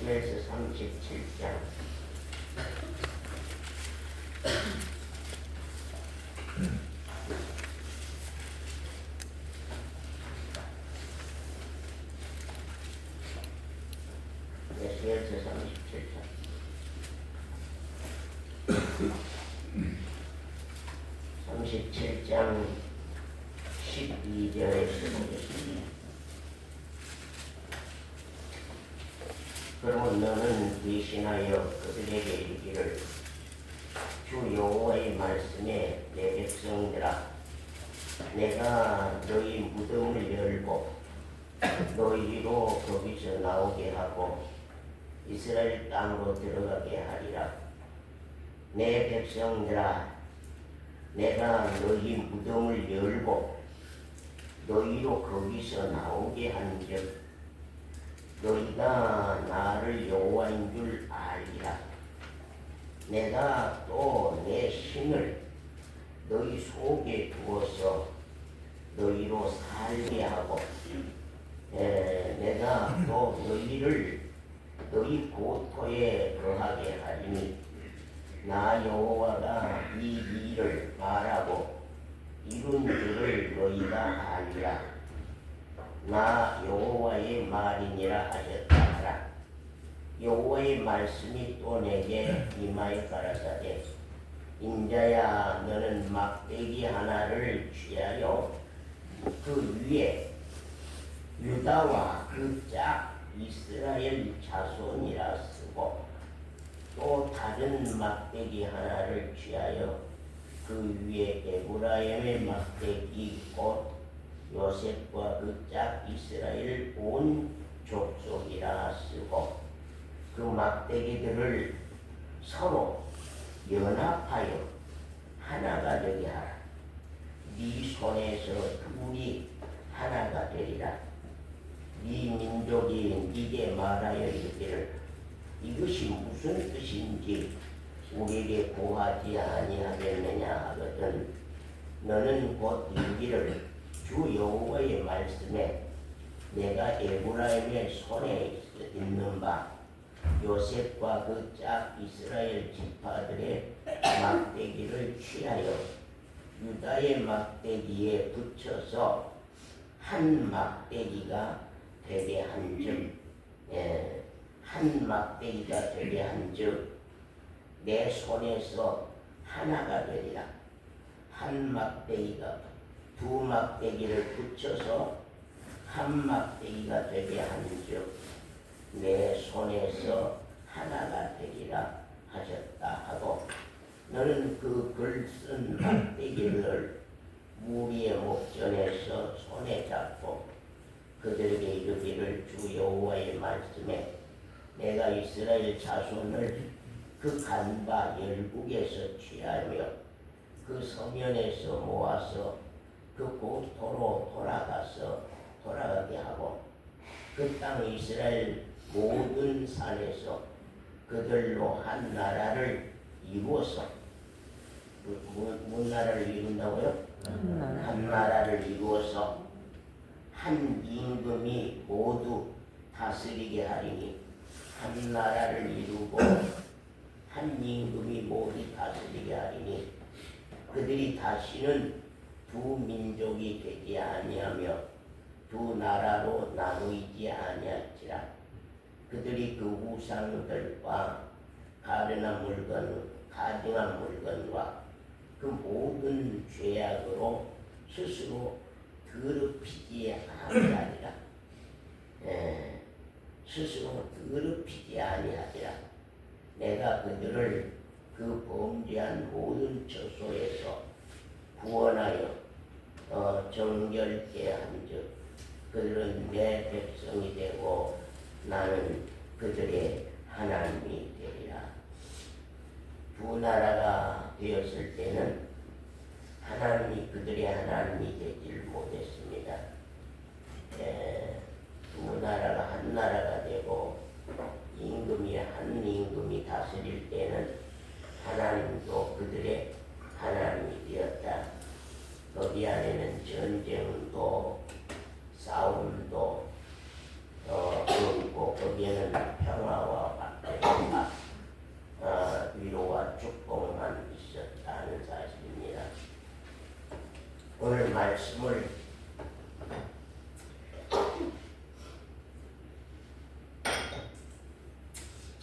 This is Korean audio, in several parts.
에스겔서 37장 에스겔서 37장 37장 12절에서 보겠습니다. 그러면 너는 대신하여 그들에게 이르기를 주 여호와의 말씀에 내 백성들아 내가 너희 무덤을 열고 너희로 거기서 나오게 하고 이스라엘 땅으로 들어가게 하리라. 내 백성들아 내가 너희 무덤을 열고 너희로 거기서 나오게 한즉 너희가 나를 여호와인 줄 알리라. 내가 또 내 신을 너희 속에 두어서 너희로 살게 하고 내가 또 너희를 너희 고토에 거하게 하리니 나 여호와가 이 일을 말하고 이룬 줄을 너희가 알리라. 나 여호와의 말이니라 하셨다 하라. 여호와의 말씀이 또 내게 임하여 가라사대 인자야 너는 막대기 하나를 취하여 그 위에 유다와 그 짝 이스라엘 자손이라 쓰고 또 다른 막대기 하나를 취하여 그 위에 에브라임의 막대기 곧 요셉과 그 짝 이스라엘 온 족속이라 쓰고 그 막대기들을 서로 연합하여 하나가 되게 하라. 네 손에서 둘이 하나가 되리라. 네 민족이 네게 말하여 이르기를 이것이 무슨 뜻인지 우리에게 고하지 아니하겠느냐 하거든 너는 곧 이르기를 주 여호와의 말씀에 내가 에브라임의 손에 있는 바 요셉과 그 짝 이스라엘 지파들의 막대기를 취하여 유다의 막대기에 붙여서 한 막대기가 되게 한즉 한 막대기가 되게 한즉 내 손에서 하나가 되리라. 한 막대기가 두 막대기를 붙여서 한 막대기가 되게 한즉 내 손에서 하나가 되리라 하셨다 하고 너는 그 글 쓴 막대기를 무리의 목전에서 손에 잡고 그들에게 이르기를 주 여호와의 말씀에 내가 이스라엘 자손을 그 간바 열국에서 취하며 그 서면에서 모아서 그 고토로 돌아가게 하고 그 땅 이스라엘 모든 산에서 그들로 한 나라를 이루어서 무슨 나라를 이룬다고요? 한 나라를 이루어서 한 임금이 모두 다스리게 하리니 한 나라를 이루고 한 임금이 모두 다스리게 하리니 그들이 다시는 두 민족이 되지 아니하며 두 나라로 나누이지 아니할지라. 그들이 그 우상들과 가증한 물건과 그 모든 죄악으로 스스로 더럽히지 아니하리라. 스스로 더럽히지 아니하리라. 내가 그들을 그 범죄한 모든 처소에서 구원하여 정결케 한즉 그들은 내 백성이 되고 나는 그들의 하나님이 되리라. 두 나라가 되었을 때는 하나님이 그들의 하나님이 되질 못했습니다. 두 나라가 한 나라가 되고 한 임금이 다스릴 때는 하나님도 그들의 하나님이 되었다. 거기 안에는 전쟁도 싸움도 없고 거기에는 평화와 오늘 말씀을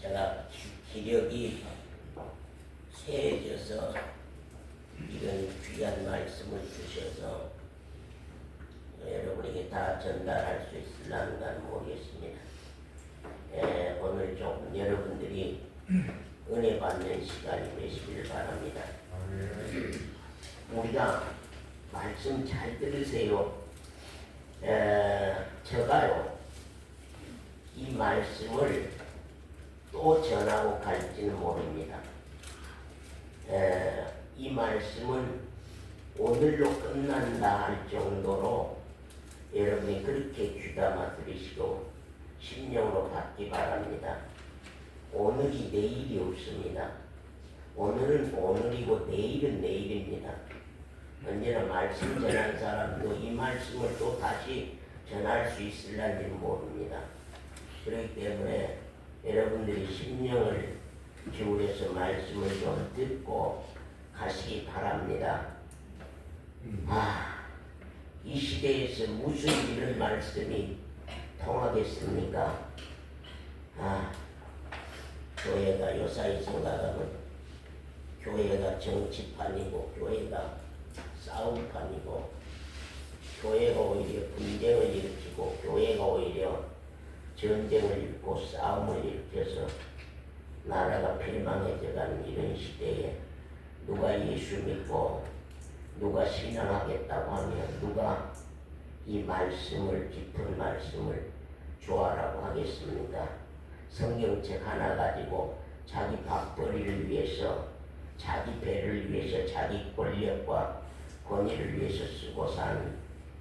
제가 기력이 세져서 이런 귀한 말씀을 주셔서 여러분에게 다 전달할 수 있을런가 모르겠습니다. 오늘 조금 여러분들이 은혜 받는 시간이 되시길 바랍니다. 우리가 말씀 잘 들으세요. 제가요 이 말씀을 또 전하고 갈지는 모릅니다. 이 말씀은 오늘로 끝난다 할 정도로 여러분이 그렇게 귀담아 들으시고 심령으로 받기 바랍니다. 오늘이 내일이 없습니다. 오늘은 오늘이고 내일은 내일입니다. 언제나 말씀 전한 사람도 이 말씀을 또 다시 전할 수 있을런지 모릅니다. 그렇기 때문에 여러분들이 심령을 기울여서 말씀을 좀 듣고 가시기 바랍니다. 이 시대에서 무슨 이런 말씀이 통하겠습니까? 교회가 요사이 생각하면 교회가 정치판이고 교회가 싸움판이고 교회가 오히려 분쟁을 일으키고 교회가 오히려 전쟁을 일으키고 싸움을 일으켜서 나라가 멸망해져가는 이런 시대에 누가 예수 믿고 누가 신앙하겠다고 하면 누가 이 말씀을 깊은 말씀을 좋아라고 하겠습니까? 성경책 하나 가지고 자기 밥벌이를 위해서 자기 배를 위해서 자기 권력과 권위를 위해서 쓰고 사는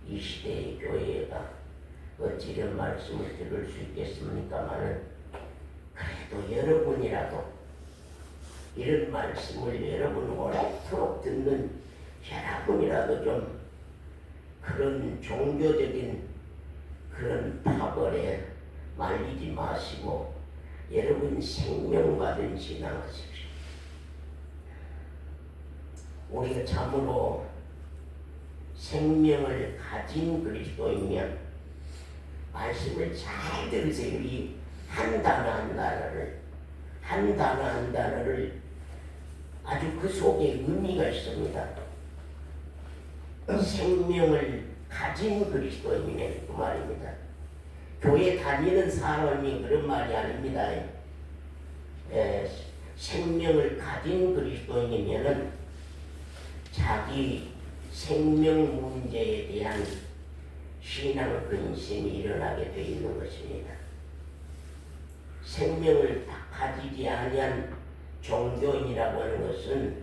이 시대의 교회가 어찌 이런 말씀을 들을 수 있겠습니까마는 그래도 여러분이라도 이런 말씀을 여러분 오랫도록 듣는 여러분이라도 좀 그런 종교적인 그런 파벌에 말리지 마시고 여러분 생명받은 신앙하십시오. 우리가 참으로 생명을 가진 그리스도이면 말씀을 잘 들으세요. 이 한 단어 한 단어를 아주 그 속에 의미가 있습니다. 생명을 가진 그리스도인이면 그 말입니다. 교회 다니는 사람이 그런 말이 아닙니다. 생명을 가진 그리스도인이면은 자기 생명 문제에 대한 신앙 근심이 일어나게 되어 있는 것입니다. 생명을 가지지 아니한 종교인이라고 하는 것은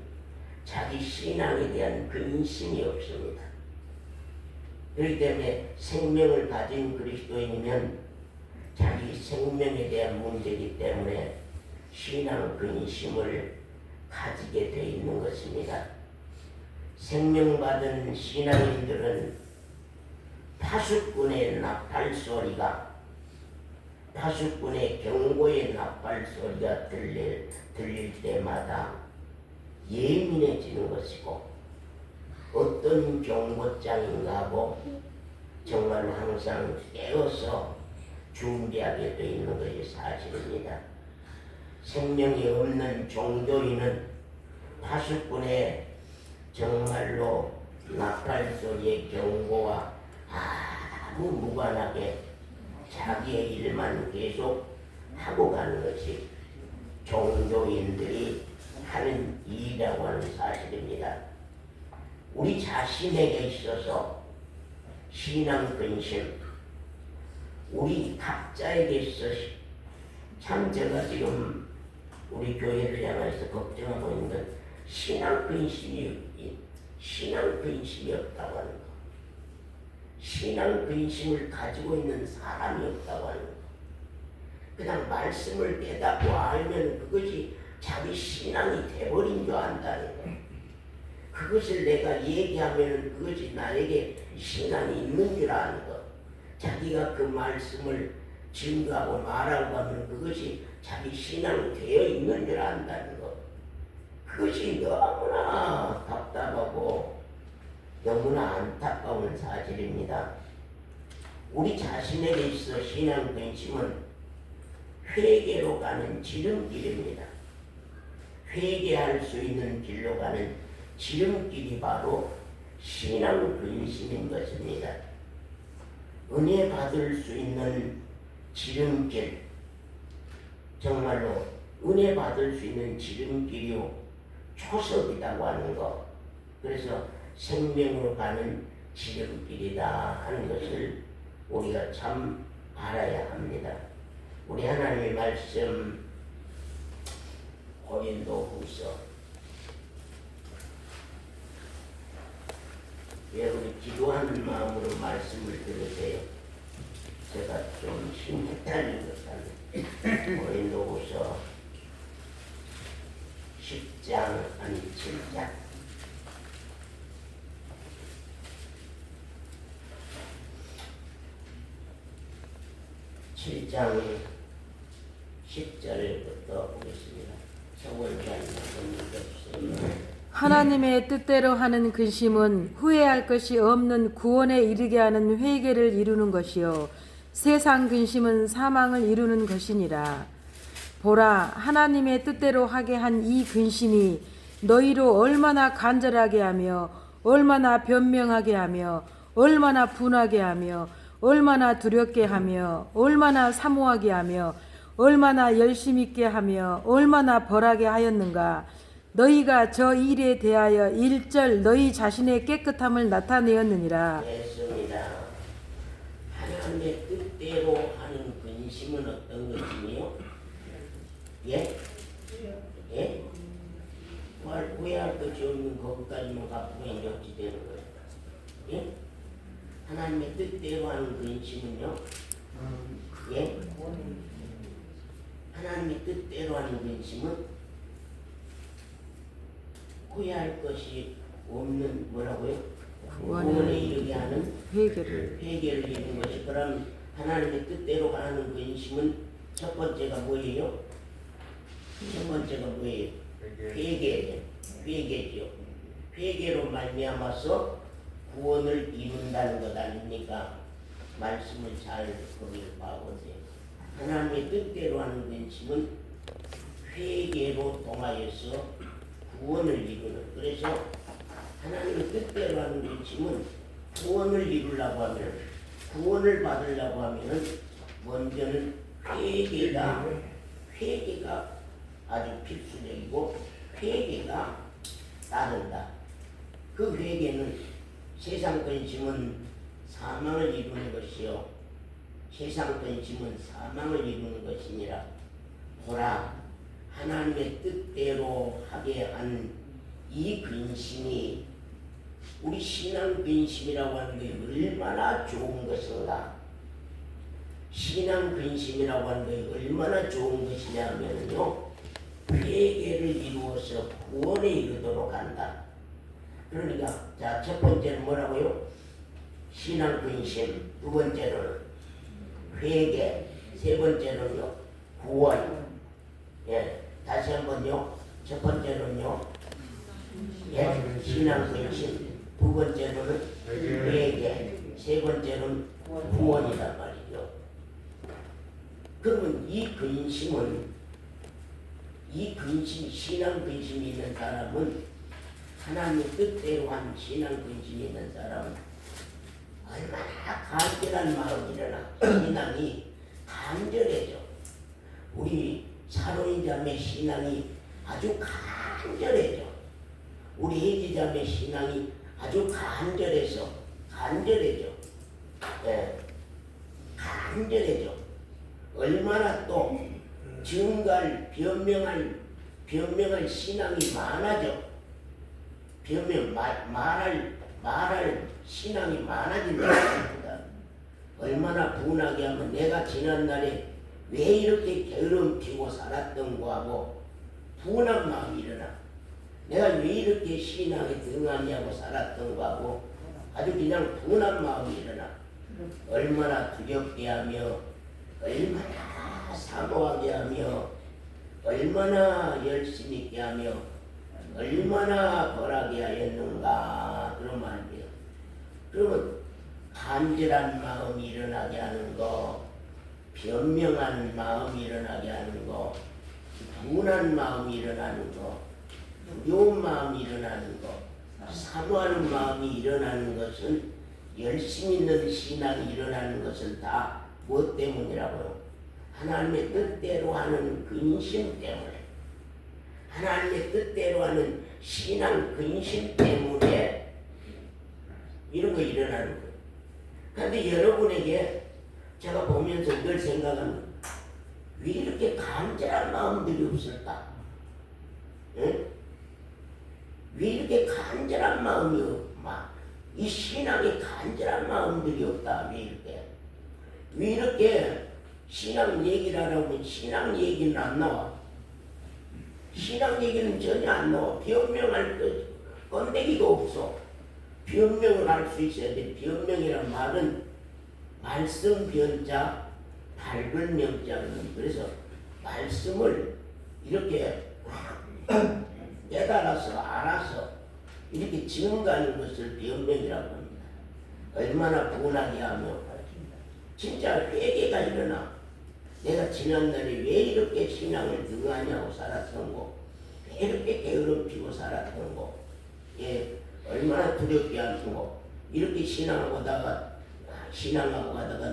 자기 신앙에 대한 근심이 없습니다. 그렇기 때문에 생명을 가진 그리스도인이면 자기 생명에 대한 문제이기 때문에 신앙 근심을 가지게 되어 있는 것입니다. 생명받은 신앙인들은 파수꾼의 나팔소리가 파수꾼의 경고의 나팔소리가 들릴 때마다 예민해지는 것이고 어떤 경고장인가 하고 정말 항상 깨어서 준비하게 되어 있는 것이 사실입니다. 생명이 없는 종교인은 파수꾼의 정말로 나팔소리의 경고와 아무 무관하게 자기의 일만 계속 하고 가는 것이 종교인들이 하는 일이라고 하는 사실입니다. 우리 자신에게 있어서 신앙 근심, 우리 각자에게 있어서 참 제가 지금 우리 교회를 향해서 걱정하고 있는 건 신앙 근심이 없다고 하는 것. 신앙 근심을 가지고 있는 사람이 없다고 하는 것. 그냥 말씀을 깨닫고 알면 그것이 자기 신앙이 돼버린 줄 안다는 것. 그것을 내가 얘기하면 그것이 나에게 신앙이 있는 줄 아는 것. 자기가 그 말씀을 증거하고 말하고 하면 그것이 자기 신앙이 되어 있는 줄 안다는 것. 그것이 너무나 답답하고 너무나 우리 자신에게 있어 신앙 근심은 회개로 가는 지름길입니다. 회개할 수 있는 길로 가는 지름길이 바로 신앙 근심인 것입니다. 은혜 받을 수 있는 지름길, 정말로 은혜 받을 수 있는 지름길이요 초석이라고 하는 것, 그래서 생명으로 가는 지름길이다 하는 것을 우리가 참 알아야 합니다. 우리 하나님의 말씀 고린도후서, 여러분이 기도하는 마음으로 말씀을 들으세요. 제가 좀 힘이 헷갈린 것 같아요. 고린도후서 10장 아니 7장 7장 10절부터 보겠습니다. 서원장님 읽어주세요. 하나님의 뜻대로 하는 근심은 후회할 것이 없는 구원에 이르게 하는 회개를 이루는 것이요 세상 근심은 사망을 이루는 것이니라. 보라, 하나님의 뜻대로 하게 한 이 근심이 너희로 얼마나 간절하게 하며 얼마나 변명하게 하며 얼마나 분하게 하며 얼마나 두렵게 하며 얼마나 사모하게 하며 얼마나 열심 있게 하며 얼마나 벌하게 하였는가. 너희가 저 일에 대하여 일절 너희 자신의 깨끗함을 나타내었느니라. 됐습니다. 하나님의 뜻대로 하는 근심은 어떤 것이며, 예? 예? 후회할 것이 없는 것까지만 갖고 있는 어찌 되는 거예요? 예? 하나님의 뜻대로 하는 근심은요, 예? 하나님의 뜻대로 하는 근심은 후회할 것이 없는 뭐라고요? 구원에 이르게 하는 회개를 이루는 것이. 그럼 하나님의 뜻대로 가는 근심은 첫 번째가 뭐예요? 첫 번째가 뭐예요? 회개죠. 회개로 말미암아서 구원을 이룬다는 것 아닙니까? 말씀을 잘 거기 봐보세요. 하나님의 뜻대로 하는 근심은 회개로 통하여서 구원을 이루는. 그래서 하나님의 뜻대로 하는 근심은 구원을 이루려고 하면, 구원을 받으려고 하면 먼저는 회개가 아주 필수적이고 회개가 따른다. 그 회개는 세상 근심은 사망을 이루는 것이요 세상 근심은 사망을 이루는 것이니라. 보라, 하나님의 뜻대로 하게 한 이 근심이 우리 신앙 근심이라고 하는 게 얼마나 좋은 것인가. 신앙 근심이라고 하는 게 얼마나 좋은 것이냐 하면요, 회개를 이루어서 구원에 이르도록 한다. 그러니까 자, 첫 번째는 뭐라고요? 신앙 근심. 두 번째는 회개. 세 번째는요, 구원. 예, 다시 한번요. 첫 번째는요, 예, 신앙 근심. 두 번째는 회개. 세 번째는 구원이란 말이죠. 그러면 이 근심, 신앙 근심이 있는 사람은, 하나님의 뜻대로 한 신앙 근심이 있는 사람은 얼마나 간절한 마음이려나. 신앙이 간절해져. 우리 사로인자매 신앙이 아주 간절해져. 우리 혜지자매 신앙이 아주 간절해져. 예, 간절해져. 얼마나 또 증거할, 변명할 신앙이 많아져. 말할 신앙이 많아진다. 얼마나 분하게 하면 내가 지난날에 왜 이렇게 게으름 피고 살았던 거하고 분한 마음이 일어나. 내가 왜 이렇게 신앙에 등하냐고 살았던 거하고 아주 그냥 분한 마음이 일어나. 얼마나 두렵게 하며 얼마나 사모하게 하며 얼마나 열심히 있게 하며 얼마나 벌하게 하였는가. 그런 말이에요. 그러면 간절한 마음이 일어나게 하는 거, 변명하는 마음이 일어나게 하는 거, 분한 마음이 일어나는 거, 두려운 마음이 일어나는 거, 사모하는 마음이 일어나는 것은, 열심 있는 신앙이 일어나는 것은 다 무엇 때문이라고요? 하나님의 뜻대로 하는 근심 때문에, 하나님의 뜻대로 하는 신앙 근심 때문에 이런 거 일어나는 거예요. 그런데 여러분에게 제가 보면서 늘 생각하는, 왜 이렇게 간절한 마음들이 없을까? 응? 왜 이렇게 간절한 마음이 없나? 이 신앙에 간절한 마음들이 없다. 왜 이렇게 신앙 얘기를 하라면 신앙 얘기는 안 나와. 신앙 얘기는 전혀 안 나와. 변명할 건데기도 없어. 변명을 할 수 있어야 돼. 변명이란 말은 말씀 변자 밝은 명자는, 그래서 말씀을 이렇게 깨달아서 알아서 이렇게 증거하는 것을 변명이라고 합니다. 얼마나 분하게 하며 진짜 회개가 일어나. 내가 지난날에 왜 이렇게 신앙을 등하냐고 살았던 거, 왜 이렇게 게으름 피고 살았던 거, 예, 얼마나 두렵게 하는 거, 이렇게 신앙하고 가다가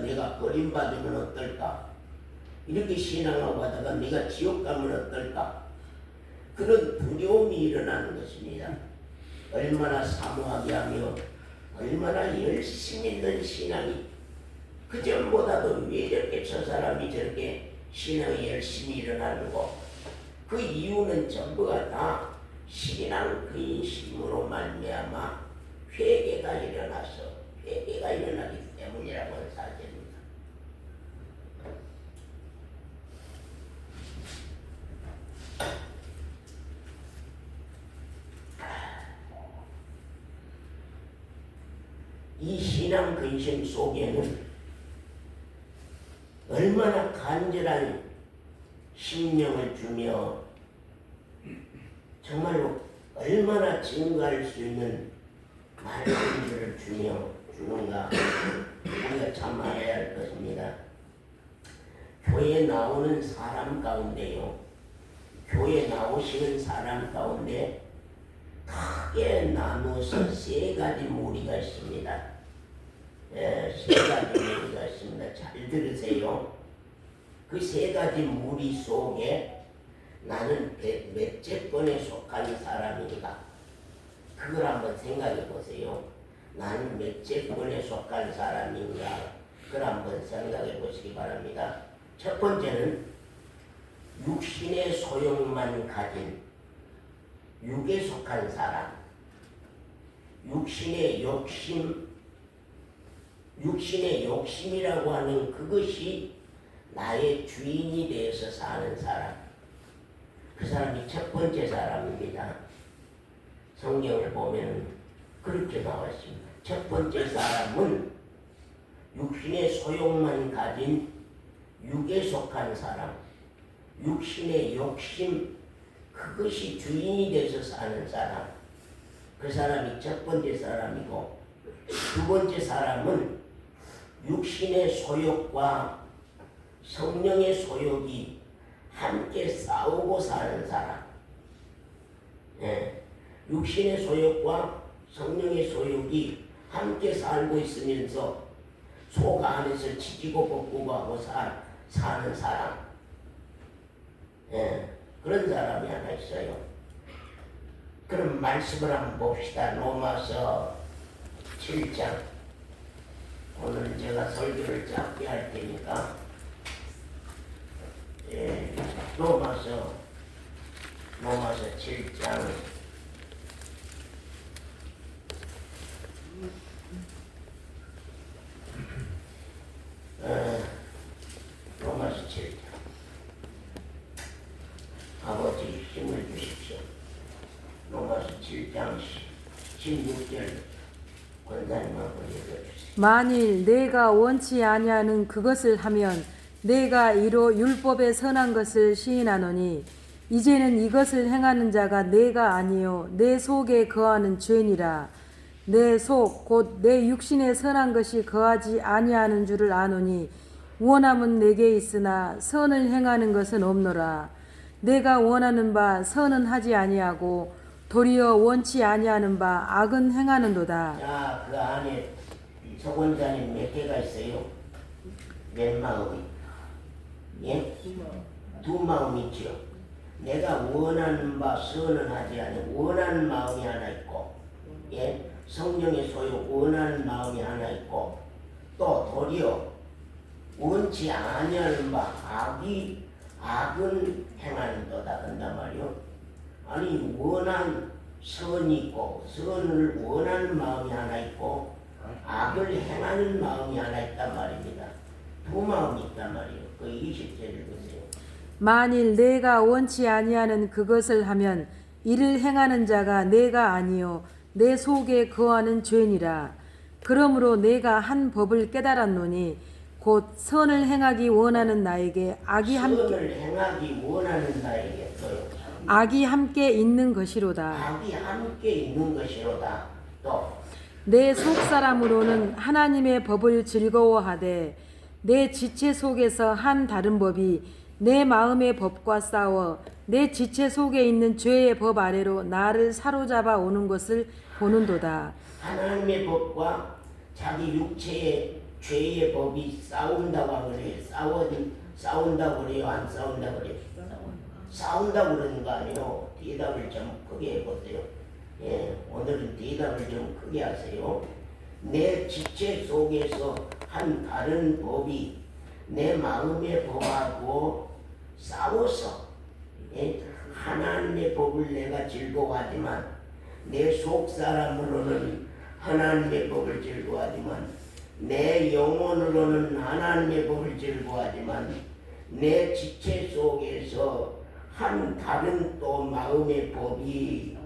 내가 버림받으면 어떨까? 이렇게 신앙하고 가다가 내가 지옥 가면 어떨까? 그런 두려움이 일어나는 것입니다. 얼마나 사모하게 하며 얼마나 열심히 있는 신앙이, 그 전보다도 왜 이렇게 저 사람이 저렇게 신앙이 열심히 일어나는 거, 그 이유는 전부가 다 신앙 근심으로 말미암아 회개가 일어나기 때문이라고 하는 사실입니다. 이 신앙 근심 속에는 얼마나 간절한 심령을 주며 정말로 얼마나 증거할 수 있는 말씀들을 주는가, 우리가 참 알아야 할 것입니다. 교회 나오는 사람 가운데요, 교회 나오시는 사람 가운데 크게 나누어서 세 가지 무리가 있습니다. 세 가지 무리가 있습니다. 잘 들으세요. 그 세 가지 무리 속에 나는 몇째 번에 속한 사람인가? 그걸 한번 생각해 보세요. 나는 몇째 번에 속한 사람인가? 그걸 한번 생각해 보시기 바랍니다. 첫 번째는 육신의 소욕만 가진, 육에 속한 사람, 육신의 욕심이라고 하는 그것이 나의 주인이 되어서 사는 사람, 그 사람이 첫 번째 사람입니다. 성경을 보면 그렇게 나와 있습니다. 첫 번째 사람은 육신의 소욕만 가진, 육에 속한 사람, 육신의 욕심, 그것이 주인이 돼서 사는 사람, 그 사람이 첫 번째 사람이고, 두 번째 사람은 육신의 소욕과 성령의 소욕이 함께 싸우고 사는 사람, 육신의 소욕과 성령의 소욕이 함께 살고 있으면서 속 안에서 지지고 볶고 하고 사는 사람, 그런 사람이 하나 있어요. 그럼 말씀을 한번 봅시다. 로마서 7장. 오늘 제가 설교를 짧게 할 테니까, 로마서 7장 로마서 7장. 아버지 힘을 주십시오. 로마서 7장 16절 권사님하고 읽어주세요. 만일 내가 원치 아니하는 그것을 하면 내가 이로 율법의 선한 것을 시인하노니 이제는 이것을 행하는 자가 내가 아니요 내 속에 거하는 죄니라. 내 속 곧 내 육신에 선한 것이 거하지 아니하는 줄을 아노니 원함은 내게 있으나 선을 행하는 것은 없노라. 내가 원하는 바 선은 하지 아니하고 도리어 원치 아니하는 바 악은 행하는도다. 자, 그 안에 서원자님 몇 개가 있어요? 몇 마음이? 예? 두 마음 있죠. 내가 원하는 바 선은 하지 아니하고 원하는 마음이 하나 있고, 예? 성령의 소유 원하는 마음이 하나 있고, 또 도리어 원치 아니하는 바 악은 행하는도다 한단 말이요. 아니 원한 선이 있고 선을 원하는 마음이 하나 있고 악을 행하는 마음이 하나 있단 말입니다. 두 마음이 있단 말이요. 그 20절을 보세요. 만일 내가 원치 아니하는 그것을 하면 이를 행하는 자가 내가 아니요 내 속에 거하는 죄니라. 그러므로 내가 한 법을 깨달았노니 곧 선을 행하기 원하는 나에게 선을 행하기 원하는 나에게 악이 함께 있는 것이로다. 악이 함께 있는 것이로다. 또 내 속사람으로는 하나님의 법을 즐거워하되 내 지체 속에서 한 다른 법이 내 마음의 법과 싸워 내 지체 속에 있는 죄의 법 아래로 나를 사로잡아 오는 것을 보는도다. 하나님의 법과 자기 육체의 죄의 법이 싸운다고 그래요. 싸운다고 그래요. 안 싸운다고 그래요. 싸운다고 그러는 거 아니에요. 대답을 좀 크게 해보세요. 예, 오늘은 대답을 좀 크게 하세요. 내 지체 속에서 한 다른 법이 내 마음의 법하고 싸워서, 예, 하나님의 법을 내가 즐거워하지만 내 속사람으로는 하나님의 법을 즐거워하지만 내 영혼으로는 하나님의 법을 즐거워하지만 내 지체 속에서 한 다른 또 마음의 법이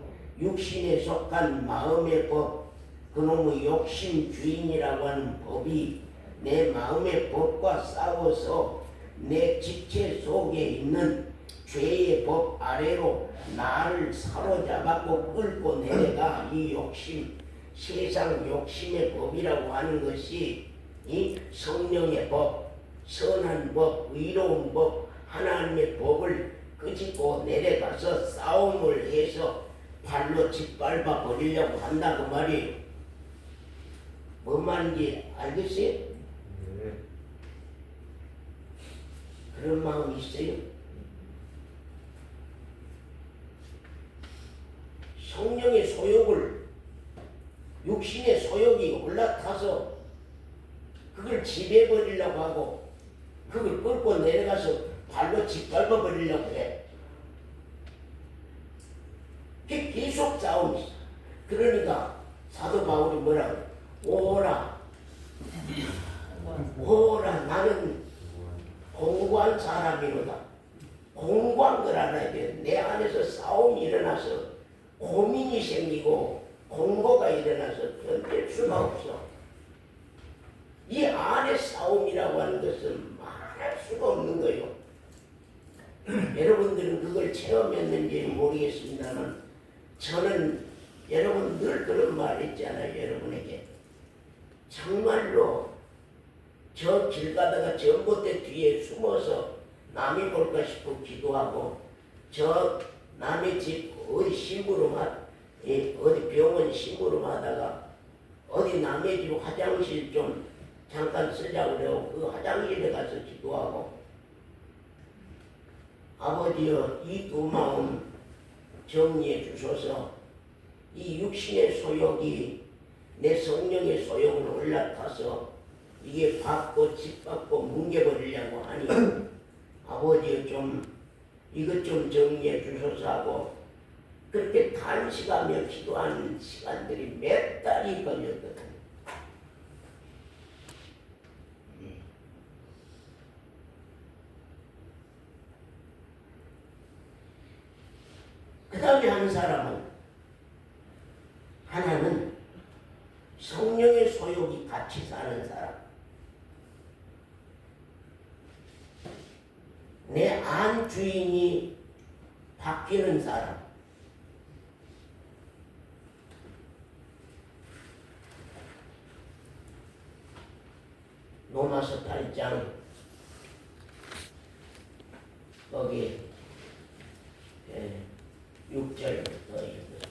육신에 속한 마음의 법, 그놈의 욕심 주인이라고 하는 법이 내 마음의 법과 싸워서 내 지체 속에 있는 죄의 법 아래로 나를 사로잡았고 끌고 내려가. 이 욕심, 세상 욕심의 법이라고 하는 것이 이 성령의 법, 선한 법, 의로운 법, 하나님의 법을 끄집고 내려가서 싸움을 해서 발로 짓밟아 버리려고 한다고 말이에요. 뭔 말인지 알겠어요? 그런 마음이 있어요? 성령의 소욕을, 육신의 소욕이 올라타서 그걸 지배버리려고 하고 그걸 끌고 내려가서 발로 짓밟아 버리려고 해. 그게 계속 싸움이죠. 그러니까 사도 바울이 뭐라고? 오라 나는 공고한 사람이로다. 공고한 걸 알아야 돼. 내 안에서 싸움이 일어나서 고민이 생기고 공고가 일어나서 견딜 수가 없어. 이 안에 싸움이라고 하는 것은 말할 수가 없는 거예요. 여러분들은 그걸 체험했는지 모르겠습니다만 저는 여러분 늘 그런 말 있잖아요. 여러분에게 정말로 저 길 가다가 전봇대 뒤에 숨어서 남이 볼까 싶어 기도하고 저 남의 집 어디 심부름하 어디 병원 심부름하다가 어디 남의 집 화장실 좀 잠깐 쓰자고 그래요. 그 화장실에 가서 기도하고 아버지여 이 두 마음 정리해 주소서. 이 육신의 소욕이 내 성령의 소욕을 올라타서 이게 받고 짓받고 뭉개버리려고 하니 아버지여 좀 이것 좀 정리해 주소서 하고 그렇게 단식하며 기도하는 시간들이 몇 달이 걸렸거든요. 그 다음에 한 사람은 하나는 성령의 소욕이 같이 사는 사람. 내 안 주인이 바뀌는 사람. 로마서 8장 거기 6절부터 읽어요.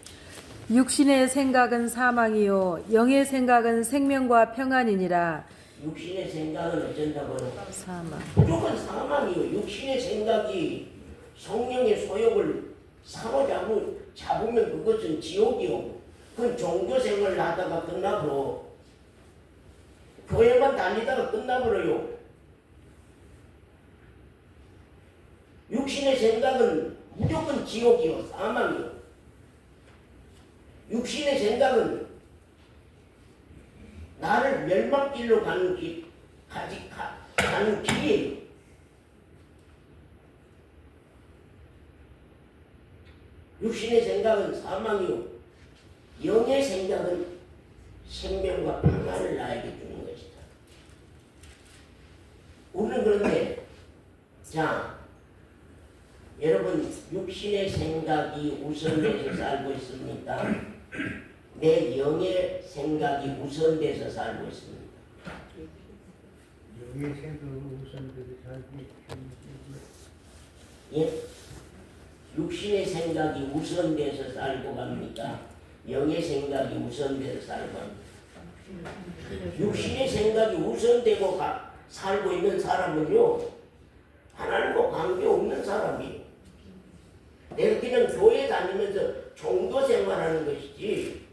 육신의 생각은 사망이요 영의 생각은 생명과 평안이니라. 육신의 생각은 어쩐다고요? 사망. 무조건 사망이요. 육신의 생각이 성령의 소욕을 사로잡으면 그것은 지옥이요. 그건 종교생활을 하다가 끝나버려. 교회만 다니다가 끝나버려요. 육신의 생각은 무조건 지옥이요. 사망이요. 육신의 생각은 나를 멸망길로 가는 길이에요. 육신의 생각은 사망이요. 영의 생각은 생명과 평안을 나에게 주는 것이다. 우리는 그런데 자 여러분 육신의 생각이 우선돼서 살고 있습니까? 내 영의 생각이 우선돼서 살고 있습니다. 영의 생각을 우선돼서 살고 있습니다. 예? 육신의 생각이 우선돼서 살고 갑니까? 영의 생각이 우선돼서 살고 갑니다. 육신의 생각이 우선되고 살고 있는 사람은요, 하나님과 관계 없는 사람이에요. 내가 그냥 교회 다니면서 종교 생활하는 것이지,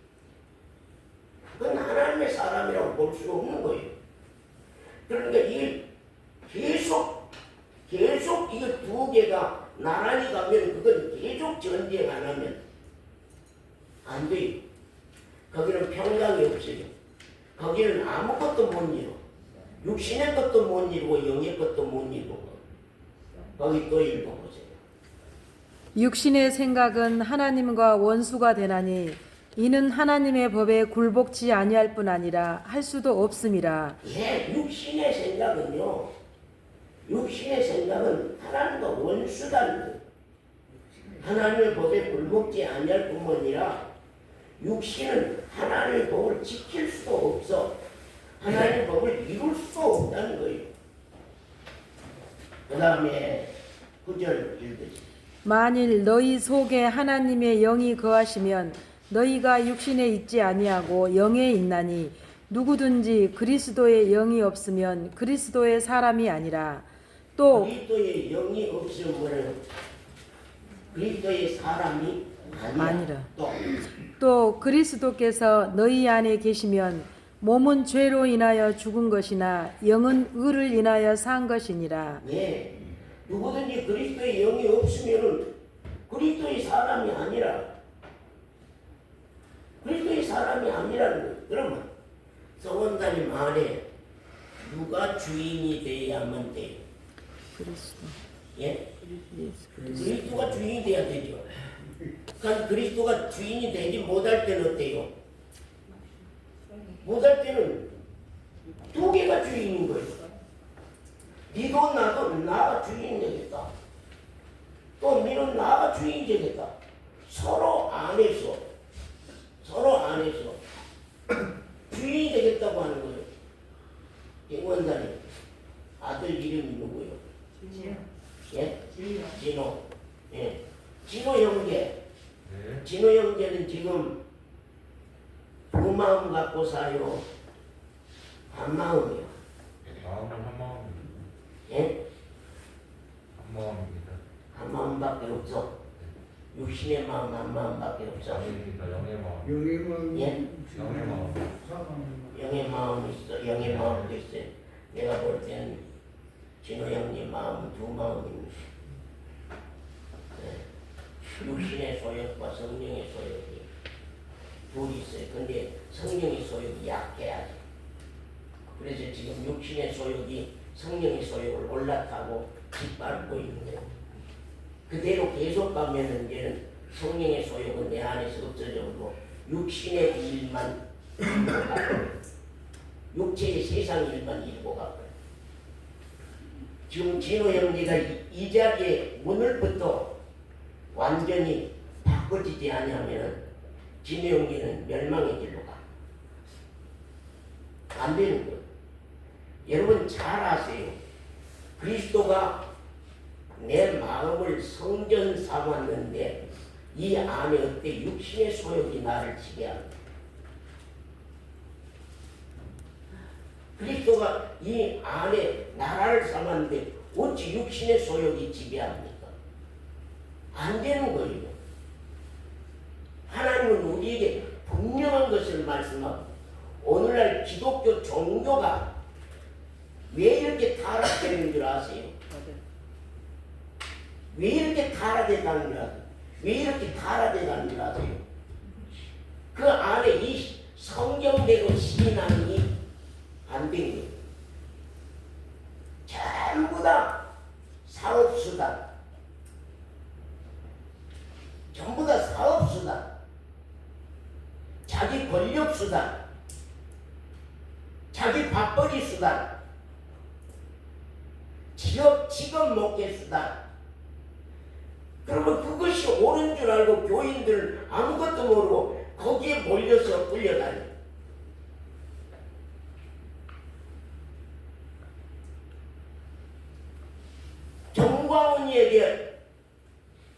그건 하나님의 사람이라고 볼 수 없는 거예요. 그러니까 이게 계속 이거 두 개가 나란히 가면 그건 계속 전쟁 안 하면 안 돼요. 거기는 평강이 없어요. 거기는 아무것도 못 이루. 육신의 것도 못 이루고 영의 것도 못 이루고. 거기 또 읽어보세요. 육신의 생각은 하나님과 원수가 되나니 이는 하나님의 법에 굴복지 아니할 뿐 아니라 할 수도 없음이라. 예, 육신의 생각은요. 육신의 생각은 하나님과 원수다는 거예요. 하나님의 법에 굴복지 아니할 뿐만 아니라 육신은 하나님의 법을 지킬 수도 없어. 하나님의 법을 이룰 수도 없다는 거예요. 그 다음에 9절 읽으시죠. 만일 너희 속에 하나님의 영이 거하시면 너희가 육신에 있지 아니하고 영에 있나니 누구든지 그리스도의 영이 없으면 그리스도의 사람이 아니라. 또 그리스도의 영이 없으면 뭐래요? 그리스도의 사람이 아니라. 또 그리스도께서 너희 안에 계시면 몸은 죄로 인하여 죽은 것이나 영은 의를 인하여 산 것이니라. 예. 누구든지 그리스도의 영이 없으면 그리스도의 사람이 아니라. 그리스도의 사람이 아니라는 거예요. 그러면 서원사님 안에 누가 주인이 돼야만 돼요? 그리스도. 예? 그리스도가 주인이 돼야 되죠. 그러니까 그리스도가 주인이 되지 못할 때는 어때요? 못할 때는 두 개가 주인인 거예요. 니도 나도 나가 주인이 되겠다. 또 니는 나가 주인이 되겠다. 서로 안에서 주인이 되겠다고 하는 거예요. 김원사님 아들 이름이 누구예요? 예? 진호. 예. 진호 형제. 진호 형제는 지금 두 마음 갖고 사요. 한 마음이요. 마음은 한 마음입니다. 예? 한 마음입니다. 한 마음밖에 없어. 육신의 마음 한 마음밖에 없어. 영입니다. 영의 마음. 영의 마음, 예? 영의 마음. 영의 마음이 있어. 영의 마음도 있어요. 내가 볼 때는 진호 형님 마음은 두 마음입니다. 네. 육신의 소욕과 성령의 소욕이 둘이 있어요. 근데 성령의 소욕이 약해야지. 그래서 지금 육신의 소욕이 성령의 소욕을 올라타고 짓밟고 있는 거예요. 그대로 계속 가면은 이제는 성령의 소욕은 내 안에서 없어져도 육신의 일만 이루고 가고 육체의 세상 일만 이루고 가고. 지금 진호 형제가 이 자리에 오늘부터 완전히 바꿔지지 않으면 진호 형제는 멸망의 길로 가. 안 되는 거예요. 여러분 잘 아세요. 그리스도가 내 마음을 성전 삼았는데 이 안에 어때 육신의 소욕이 나를 지배합니다. 그리스도가 이 안에 나라를 삼았는데 어찌 육신의 소욕이 지배합니까? 안 되는 거예요. 하나님은 우리에게 분명한 것을 말씀하고 오늘날 기독교 종교가 왜 이렇게 타락되는 줄 아세요? 왜 이렇게 타락되는 줄 아세요? 왜 이렇게 타락되는 줄 아세요? 그 안에 이 성경대로 신앙이 안 된 거예요. 전부 다 사업수단. 전부 다 사업수단. 자기 권력수단. 자기 밥벌이 수단. 직업 목회 수단. 그러면 그것이 옳은 줄 알고 교인들 아무것도 모르고 거기에 몰려서 끌려다녀. 정광훈이에게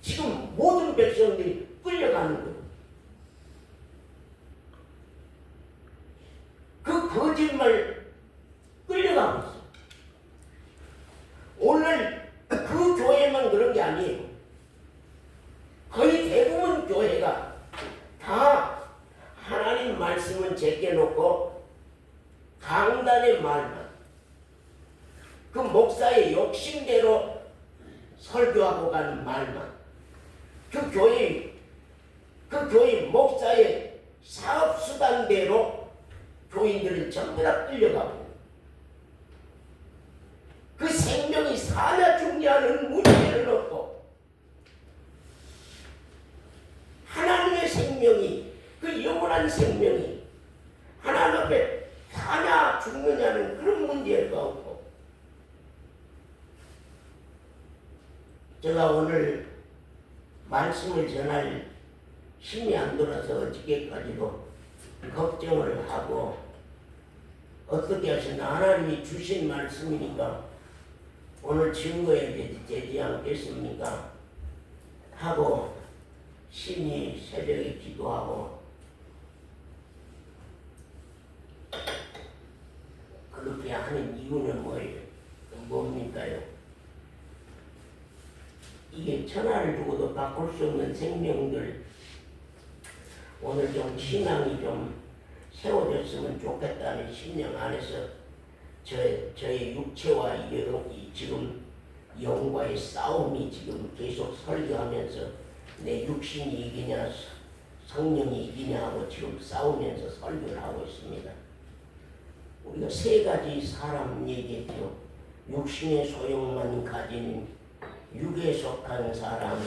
지금 모든 백성들이 끌려가는 거예요. 그 거짓말 끌려가고 있어. 오늘 그 교회만 그런 게 아니에요. 거의 대부분 교회가 다 하나님 말씀은 제껴놓고 강단의 말만, 그 목사의 욕심대로 설교하고 가는 말만, 그 교회 목사의 사업수단대로 교인들은 전부 다 끌려가고 그 생명이 사냐 죽냐는 문제를 놓고 하나님의 생명이, 그 영원한 생명이 하나님 앞에 사냐 죽느냐는 그런 문제가 없고, 제가 오늘 말씀을 전할 힘이 안 돌아서 어저께까지도 걱정을 하고 어떻게 하시나 하나님이 주신 말씀이니까 오늘 증거에 되지 않겠습니까? 하고 신이 새벽에 기도하고 그렇게 하는 이유는 뭐예요? 뭡니까요? 이게 천하를 두고도 바꿀 수 없는 생명들, 오늘 좀 신앙이 좀 세워졌으면 좋겠다는 신령 안에서 저의 육체와 지금 영과의 싸움이 지금 계속 설교하면서 내 육신이 이기냐 성령이 이기냐 하고 지금 싸우면서 설교를 하고 있습니다. 우리가 세 가지 사람 얘기했죠. 육신의 소욕만 가진 육에 속한 사람,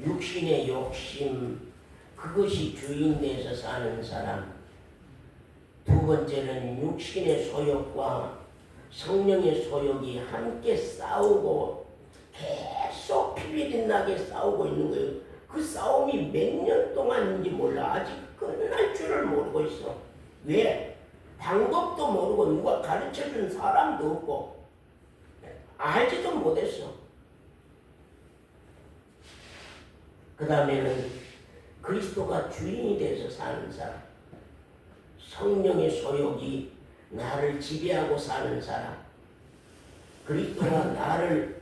육신의 욕심, 그것이 주인돼서 사는 사람. 두 번째는 육신의 소욕과 성령의 소욕이 함께 싸우고 계속 피비린나게 싸우고 있는 거예요. 그 싸움이 몇 년 동안인지 몰라. 아직 끝날 줄을 모르고 있어. 왜? 방법도 모르고 누가 가르쳐준 사람도 없고 알지도 못했어. 그 다음에는 그리스도가 주인이 돼서 사는 사람, 성령의 소욕이 나를 지배하고 사는 사람, 그리스도가 나를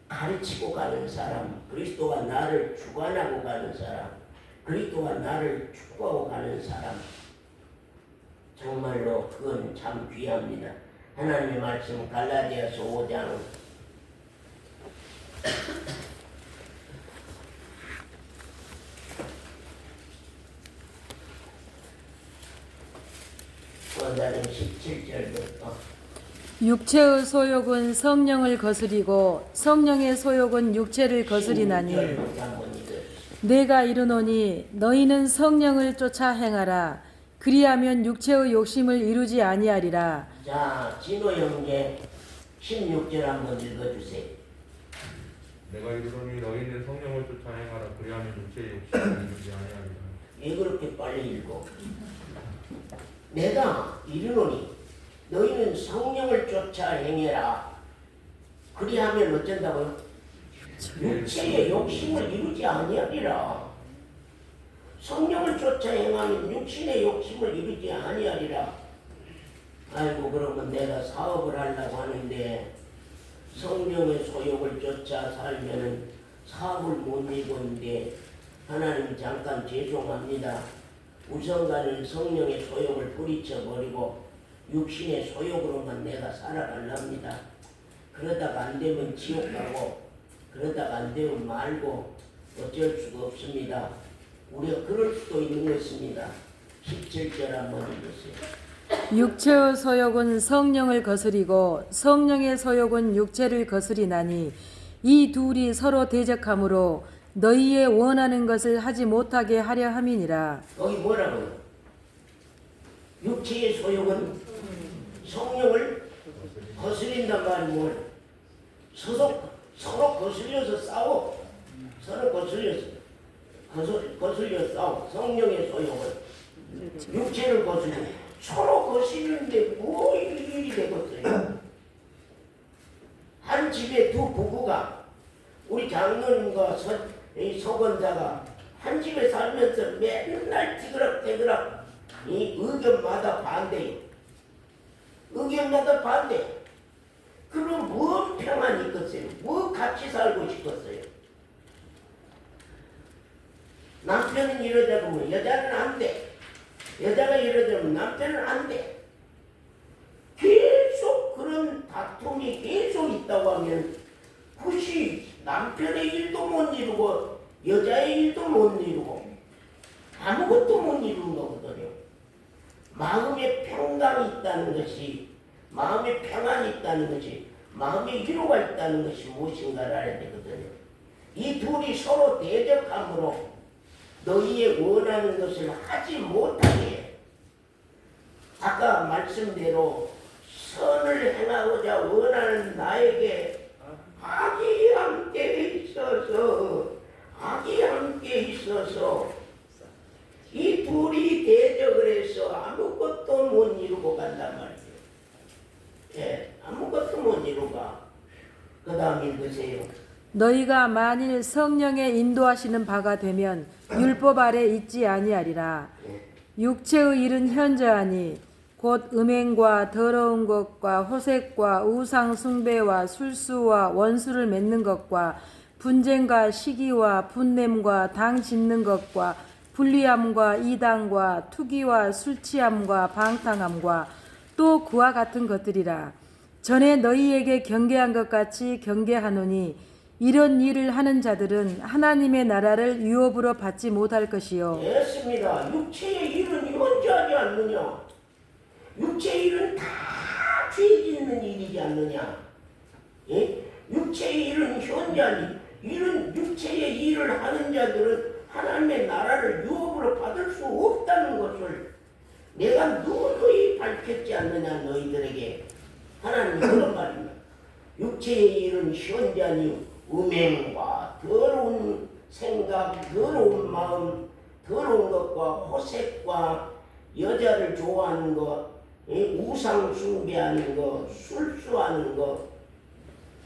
가르치고 가는 사람, 그리스도가 나를 주관하고 가는 사람, 그리스도가 나를 축복하고 가는 사람. 정말로 그건 참 귀합니다. 하나님의 말씀 갈라디아서 5장 17절부터 육체의 소욕은 성령을 거스리고 성령의 소욕은 육체를 거스리나니 내가 이르노니 너희는 성령을 쫓아 행하라. 그리하면 육체의 욕심을 이루지 아니하리라. 자, 진호 형제 16절 한번 읽어주세요. 내가 이르노니 너희는 성령을 쫓아 행하라. 그리하면 육체의 욕심을 이루지 아니하리라. 왜 그렇게 빨리 읽어? 내가 이르노니 너희는 성령을 쫓아 행해라. 그리하면 어쩐다고요? 육체의 욕심을 이루지 아니하리라. 성령을 쫓아 행하면 육신의 욕심을 이루지 아니하리라. 아이고, 그러면 내가 사업을 하려고 하는데 성령의 소욕을 쫓아 살면은 사업을 못 이루는데, 하나님 잠깐 죄송합니다. 우선가는 성령의 소욕을 뿌리쳐버리고 육신의 소욕으로만 내가 살아가랍니다. 그러다가 안 되면 지옥 가고, 그러다가 안 되면 말고 어쩔 수가 없습니다. 우리가 그럴 수도 있는 것입니다. 17절 한번 읽으세요. 육체의 소욕은 성령을 거스리고 성령의 소욕은 육체를 거스리나니 이 둘이 서로 대적하므로 너희의 원하는 것을 하지 못하게 하려 함이니라. 거기 뭐라고요? 육체의 소욕은 성령을 거스린단 말이 뭐예요? 서로 거슬려서 싸워. 서로 거슬려 싸워. 성령의 소욕은 육체를 거슬리고 서로 거슬리는데 뭐 일이 되겠어요? 한 집에 두 부부가, 우리 장로님과 서건사가 한 집에 살면서 맨날 티그락태그락 이 의견마다 반대요. 의견마다 반대. 그럼 뭐 평안이 있겠어요? 뭐 같이 살고 싶었어요? 남편은 이러자면 여자는 안 돼. 여자가 이러자면 남편은 안 돼. 계속 그런 다툼이 계속 있다고 하면 혹시 남편의 일도 못 이루고 여자의 일도 못 이루고 아무것도 못 이루는 거거든요. 마음에 평강이 있다는 것이, 마음에 평안이 있다는 것이, 마음에 위로가 있다는 것이 무엇인가를 알아야 되거든요. 이 둘이 서로 대적함으로 너희의 원하는 것을 하지 못하게 해. 아까 말씀대로 선을 행하고자 원하는 나에게 악이 함께 있어서 이 둘이 대적을 해서 아무것도 못 이루고 간단 말이에요. 예, 아무것도 못 이루가. 그 다음 읽으세요. 너희가 만일 성령의 인도하시는 바가 되면 율법 아래 있지 아니하리라. 육체의 일은 현저하니 곧 음행과 더러운 것과 호색과 우상 숭배와 술수와 원수를 맺는 것과 분쟁과 시기와 분냄과 당 짓는 것과 불리함과 이단과 투기와 술취함과 방탕함과 또 그와 같은 것들이라. 전에 너희에게 경계한 것 같이 경계하노니 이런 일을 하는 자들은 하나님의 나라를 유업으로 받지 못할 것이요. 됐습니다. 육체의 일은 현저하지 않느냐? 육체의 일은 다 죄 짓는 일이지 않느냐? 예? 육체의 일은 현저하니, 이런 육체의 일을 하는 자들은 하나님의 나라를 유업으로 받을 수 없다는 것을 내가 누누이 밝혔지 않느냐, 너희들에게. 하나님 그런 말입니다. 육체의 일은 현저하니 음행과 더러운 생각, 더러운 마음, 더러운 것과 호색과 여자를 좋아하는 것, 우상 숭배하는 것, 술수하는 것,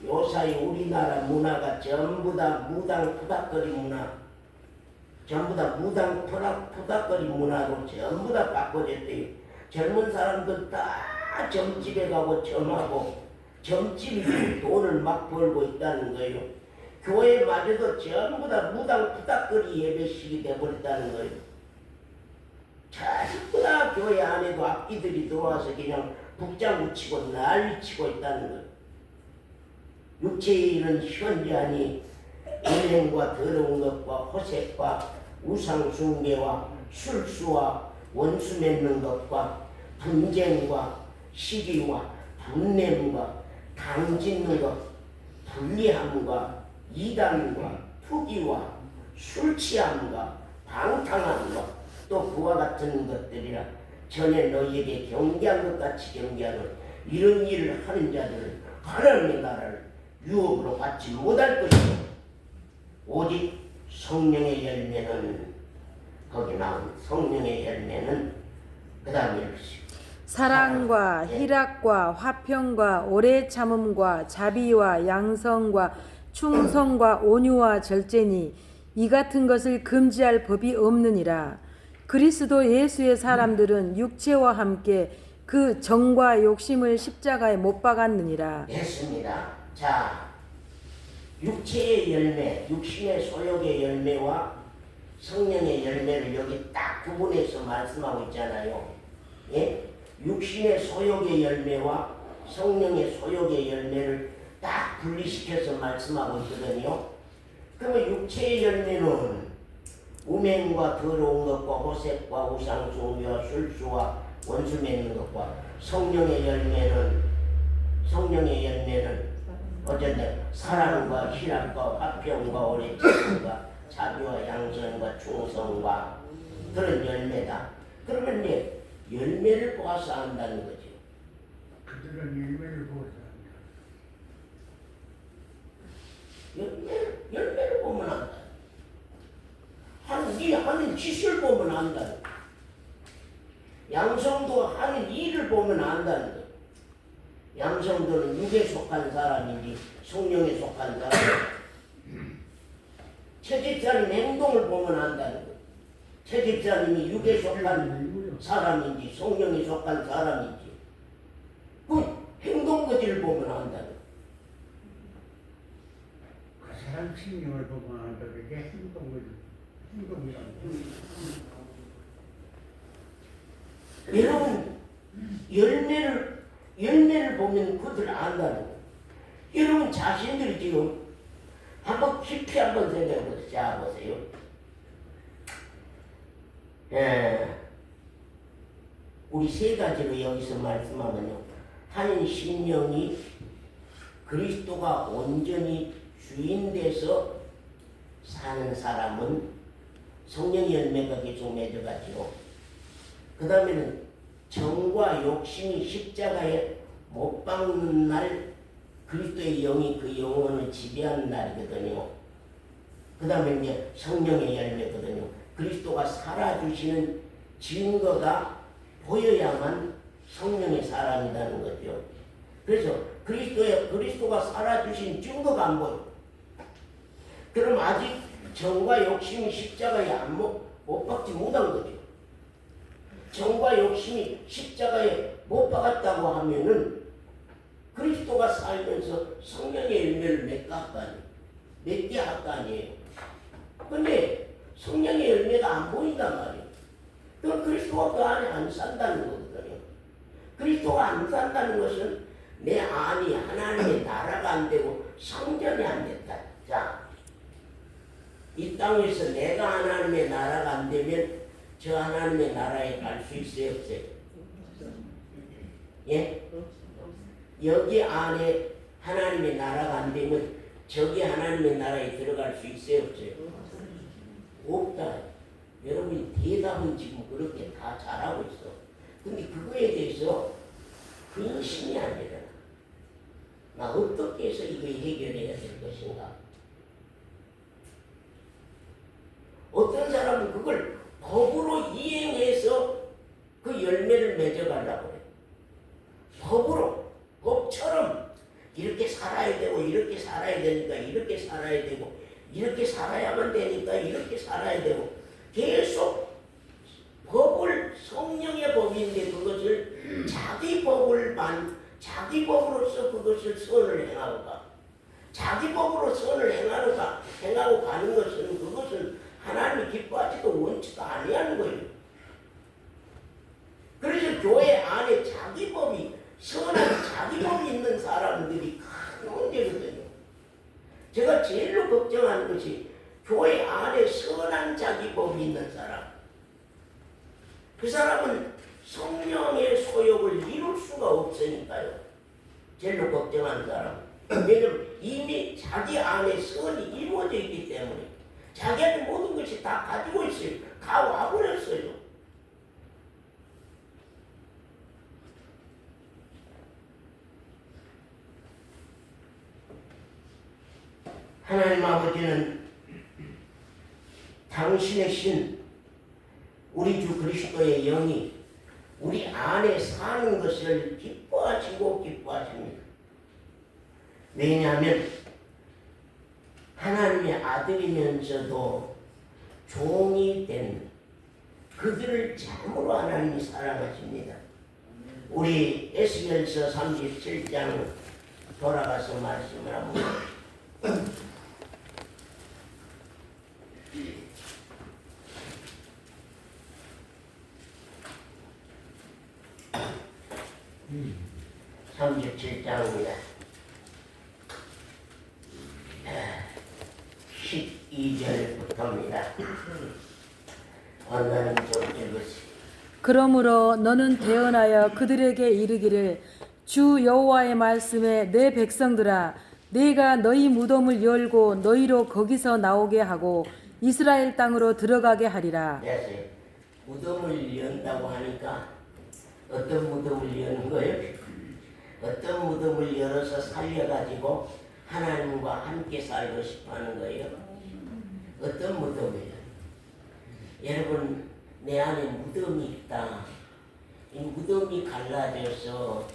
요사이 우리나라 문화가 전부 다 무당 푸닥거리 문화, 전부 다 무당 푸닥거리 문화로 전부 다 바꿔졌대요. 젊은 사람들 다 점집에 가고 점하고 점집이 돈을 막 벌고 있다는 거예요. 교회마저도 전부 다 무당 푸닥거리 예배식이 돼버렸다는 거예요. 전부 다 교회 안에도 악기들이 들어와서 그냥 북장구 치고 난리치고 있다는 거예요. 육체의 일은 현저하니 음행과 더러운 것과 호색과 우상 숭배와 술수와 원수 맺는 것과 분쟁과 시기와 분냄과 당 짓는 것, 불리함과 이단과 투기와 술취함과 방탕함과 또 그와 같은 것들이라. 전에 너희에게 경계한 것 같이 경계하는 이런 일을 하는 자들은 하나님의 나라를 유업으로 받지 못할 것이고, 오직 성령의 열매는, 거기 나온 성령의 열매는 그 다음에 읽으시오. 사랑과 희락과 화평과 오래 참음과 자비와 양성과 충성과 온유와 절제니 이 같은 것을 금지할 법이 없느니라. 그리스도 예수의 사람들은 육체와 함께 그 정과 욕심을 십자가에 못 박았느니라. 됐습니다. 자, 육체의 열매, 육신의 소욕의 열매와 성령의 열매를 여기 딱 구분해서 말씀하고 있잖아요. 예? 육신의 소욕의 열매와 성령의 소욕의 열매를 딱 분리시켜서 말씀하고 있거든요. 그러면 육체의 열매는 우매과 더러운 것과 호색과 우상숭배와 술수와 원수 맺는 것과 성령의 열매는 어쨌든 사랑과 희락과 화평과 오래 참음과 자비와 양선과 충성과 그런 열매다. 그러면 이제 열매를 보아서 한다는 거죠. 그들은 열매를 보아서 한다. 열매를 보면 안다. 하는 짓을 보면 안다. 양성도 하는 일을 보면 안다는 거예요. 양성도는 육에 속한 사람인지 성령에 속한 사람인지 채집자님 행동을 보면 안다는 거예요. 채집자님이 육에 속한 사람인지 성령에 속한 사람인지 그 행동거지를 보면 안다는 거예요. 그 사람 신령을 보면 안다. 그게 행동이란다. 여러분 열매를 보면 그들 안다는 거예요. 여러분 자신들이 지금 한번 깊이 한번 생각해 보세요. 자 보세요. 우리 세 가지로 여기서 말씀하면요. 한 심령이 그리스도가 온전히 주인 돼서 사는 사람은 성령의 열매가 계속 맺어가지고 그 다음에는 정과 욕심이 십자가에 못 박는 날 그리스도의 영이 그 영혼을 지배하는 날이거든요. 그 다음에 이제 성령의 열매거든요. 그리스도가 살아주시는 증거가 보여야만 성령의 사람이라는 거죠. 그래서 그리스도가 살아주신 증거가 안 보여. 그럼 아직 정과 욕심이 십자가에 못 박지 못한 거죠. 정과 욕심이 십자가에 못 박았다고 하면은 그리스도가 살면서 성령의 열매를 맺게 할 거 아니에요. 근데 성령의 열매가 안 보인단 말이에요. 그럼 그리스도가 그 안에 안 산다는 거거든요. 그리스도가 안 산다는 것은 내 안이 하나님의 나라가 안 되고 성전이 안 됐다. 자, 이 땅에서 내가 하나님의 나라가 안 되면 저 하나님의 나라에 갈 수 있어요, 없어요? 예? 여기 안에 하나님의 나라가 안 되면 저기 하나님의 나라에 들어갈 수 있어요, 없어요? 없다. 여러분이 대답은 지금 그렇게 다 잘하고 있어. 근데 그거에 대해서 근심이 안 일어나. 나 어떻게 해서 이거 해결해야 될 것인가? 어떤 사람은 그걸 법으로 이행해서 그 열매를 맺어가려고 그래. 법처럼 이렇게 살아야 되고 이렇게 살아야 되니까 이렇게 살아야 되고 이렇게 살아야만 되니까 이렇게 살아야 되고 계속 법을 성령의 법인데 그것을 자기 법으로서 그것을 선을 행하고 가. 자기 법으로 선을 행하고 가는 것은 그것은 하나님이 기뻐하지도 원치도 아니하는 거예요. 그래서 교회 안에 선한 자기 법이 있는 사람들이 큰 문제거든요. 제가 제일로 걱정하는 것이 교회 안에 선한 자기 법이 있는 사람. 그 사람은 성령의 소욕을 이룰 수가 없으니까요. 제일로 걱정하는 사람. 왜냐면 이미 자기 안에 선이 이루어져 있기 때문에 자기한테 모든 것이 다 가지고 있어요. 다 와버렸어요. 하나님 아버지는 당신의 신, 우리 주 그리스도의 영이 우리 안에 사는 것을 기뻐하십니다. 왜냐하면 하나님의 아들이면서도 종이 된 그들을 참으로 하나님이 사랑하십니다. 우리 에스겔서 37장 돌아가서 말씀을 한번 37장입니다. 12절부터입니다. 원하는 좀 읽으세요. 그러므로 너는 대언하여 그들에게 이르기를 주 여호와의 말씀에 내 백성들아 내가 너희 무덤을 열고 너희로 거기서 나오게 하고 이스라엘 땅으로 들어가게 하리라. 네, 무덤을 연다고 하니까 어떤 무덤을 여는 거예요? 어떤 무덤을 열어서 살려가지고 하나님과 함께 살고 싶어하는 거예요? 어떤 무덤이에요? 여러분, 내 안에 무덤이 있다. 이 무덤이 갈라져서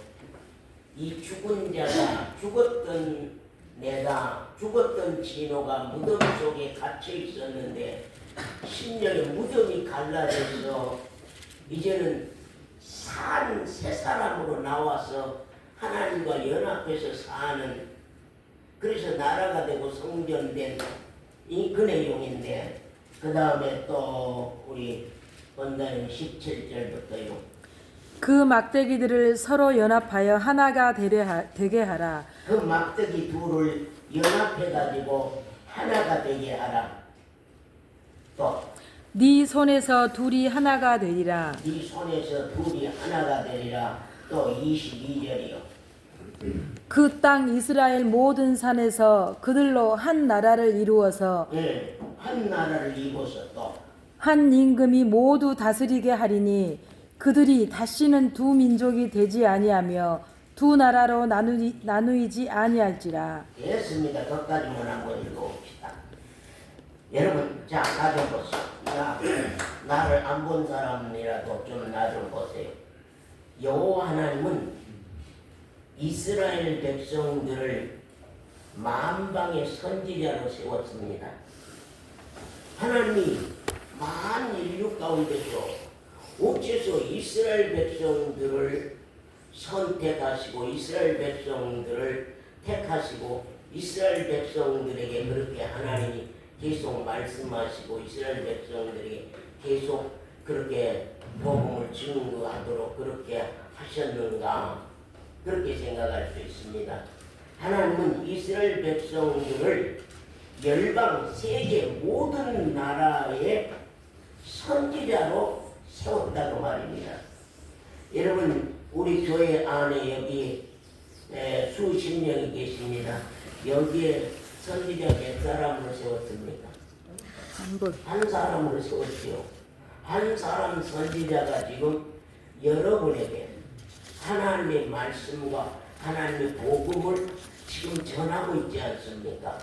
이 죽은 자가 죽었던 내가 죽었던 진호가 무덤 속에 갇혀 있었는데 심령의 무덤이 갈라져서 이제는 산 새 사람으로 나와서 하나님과 연합해서 사는, 그래서 나라가 되고 성전된 그 내용인데, 그 다음에 또 우리 본다는 17절부터요. 그 막대기들을 서로 연합하여 하나가 되게 하라. 그 막대기 둘을 연합해가지고 하나가 되게 하라. 또 네 손에서 둘이 하나가 되리라. 네 손에서 둘이 하나가 되리라. 또 22절이요. 그 땅 이스라엘 모든 산에서 그들로 한 나라를 이루어서 네, 한 나라를 입어서 또 한 임금이 모두 다스리게 하리니 그들이 다시는 두 민족이 되지 아니하며 두 나라로 나누이지 아니할지라. 됐습니다. 거기까지만 한번 읽어봅시다. 여러분, 자, 나 좀 보세요. 나를 안 본 사람이라도 좀 나 좀 보세요. 여호와 하나님은 이스라엘 백성들을 만방의 선지자로 세웠습니다. 하나님이 만 인류 가운데서 어째서 이스라엘 백성들을 선택하시고 이스라엘 백성들을 택하시고 이스라엘 백성들에게 그렇게 하나님이 계속 말씀하시고 이스라엘 백성들에게 계속 그렇게 복음을 증거하도록 그렇게 하셨는가, 그렇게 생각할 수 있습니다. 하나님은 이스라엘 백성들을 열방 세계 모든 나라의 선지자로 세웠다고 말입니다. 여러분, 우리 교회 안에 여기 수십 명이 계십니다. 여기에 선지자 몇 사람으로 세웠습니까? 한 사람으로 세웠지요. 한 사람 선지자가 지금 여러분에게 하나님의 말씀과 하나님의 복음을 지금 전하고 있지 않습니까?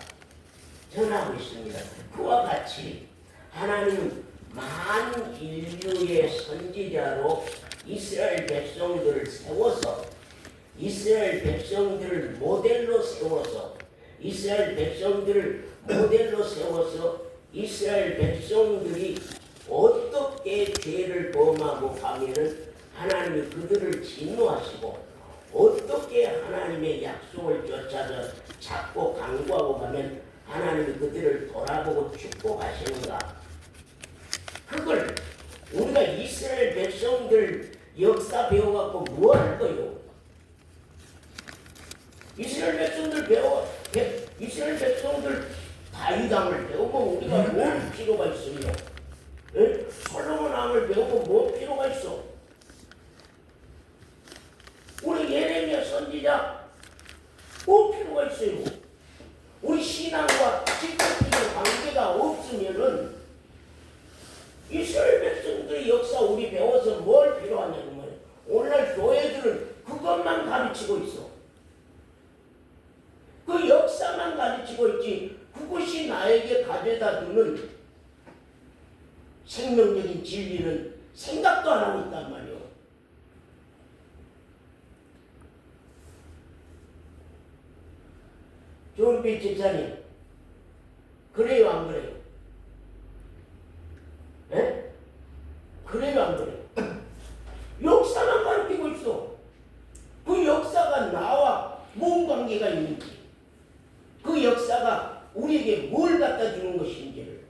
전하고 있습니다. 그와 같이 하나님은 만 인류의 선지자로 이스라엘 백성들을 세워서 이스라엘 백성들을 모델로 세워서 이스라엘 백성들이 어떻게 죄를 범하고 가면은 하나님이 그들을 진노하시고 어떻게 하나님의 약속을 쫓아서 찾고 강구하고 가면 하나님이 그들을 돌아보고 축복하시는가. 그걸 우리가 이스라엘 백성들 역사 배워갖고 뭐 할 거요? 이스라엘 백성들 다윗왕을 배우면 우리가 뭘 필요가 있으며, 솔로몬 왕을 배우면 뭐 필요가 있어? 우리 예레미야 선지자 뭐 필요가 있어요? 우리 신앙과 직접적인 관계가 없으면은 이스라엘 백성들의 역사 우리 배워서 뭘 필요하냐는 거예요. 오늘날 교회들은 그것만 가르치고 있어. 그 역사만 가르치고 있지 그것이 나에게 가져다 주는 생명적인 진리는 생각도 안 하고 있단 말이에요. 조은빛 집사님, 그래요 안 그래요? 예? 그래요 안 그래요? 역사만 가르치고 있어. 그 역사가 나와 뭔 관계가 있는지, 그 역사가 우리에게 뭘 갖다 주는 것인지를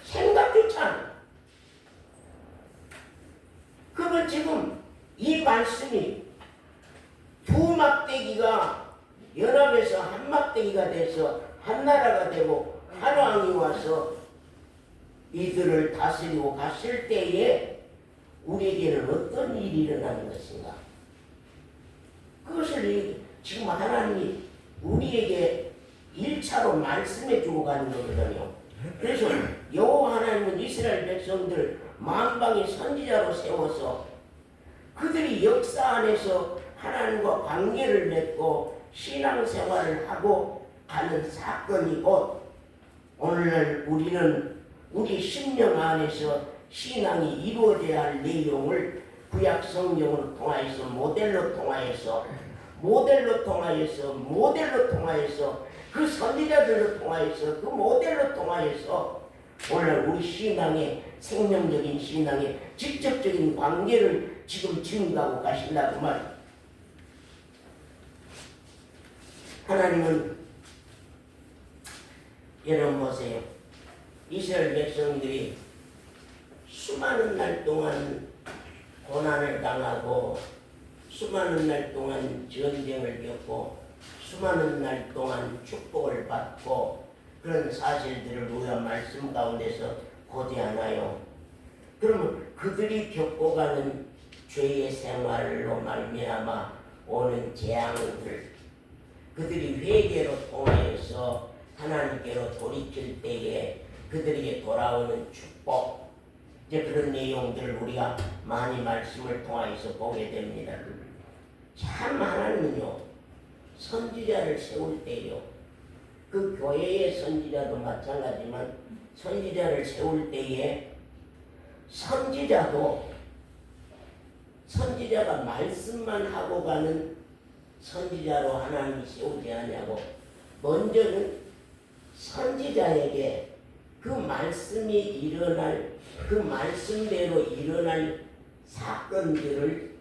생각조차 안 해. 그걸 지금 이 말씀이 두 막대기가 연합해서 한 막대기가 돼서 한 나라가 되고 한 왕이 와서 이들을 다스리고 갔을 때에 우리에게는 어떤 일이 일어나는 것인가? 그것을 지금 하나님이 우리에게 1차로 말씀해 주고 가는 거거든요. 그래서 여호와 하나님은 이스라엘 백성들 만방의 선지자로 세워서 그들이 역사 안에서 하나님과 관계를 맺고 신앙생활을 하고 가는 사건이 곧 오늘날 우리는 우리 심령 안에서 신앙이 이루어져야 할 내용을 구약 성경을 통하여서 모델로 통하여서 그 선지자들로 통하여서 그 모델로 통하여서 오늘 우리 신앙의 생명적인 신앙의 직접적인 관계를 지금 증가하고 가신다고 말이에요. 하나님은 여러분 보세요. 이스라엘 백성들이 수많은 날 동안 고난을 당하고 수많은 날 동안 전쟁을 겪고 수많은 날 동안 축복을 받고 그런 사실들을 우리가 말씀 가운데서 고대하나요? 그러면 그들이 겪어가는 죄의 생활로 말미암아 오는 재앙들, 그들이 회개로 통하여서 하나님께로 돌이킬 때에 그들에게 돌아오는 축복, 이제 그런 내용들을 우리가 많이 말씀을 통하여서 보게 됩니다. 참 하나님은요, 선지자를 세울 때요, 그 교회의 선지자도 마찬가지지만 선지자를 세울 때에 선지자가 말씀만 하고 가는 선지자로 하나님이 세우지 않냐고, 먼저는 선지자에게 그 말씀이 일어날, 그 말씀대로 일어날 사건들을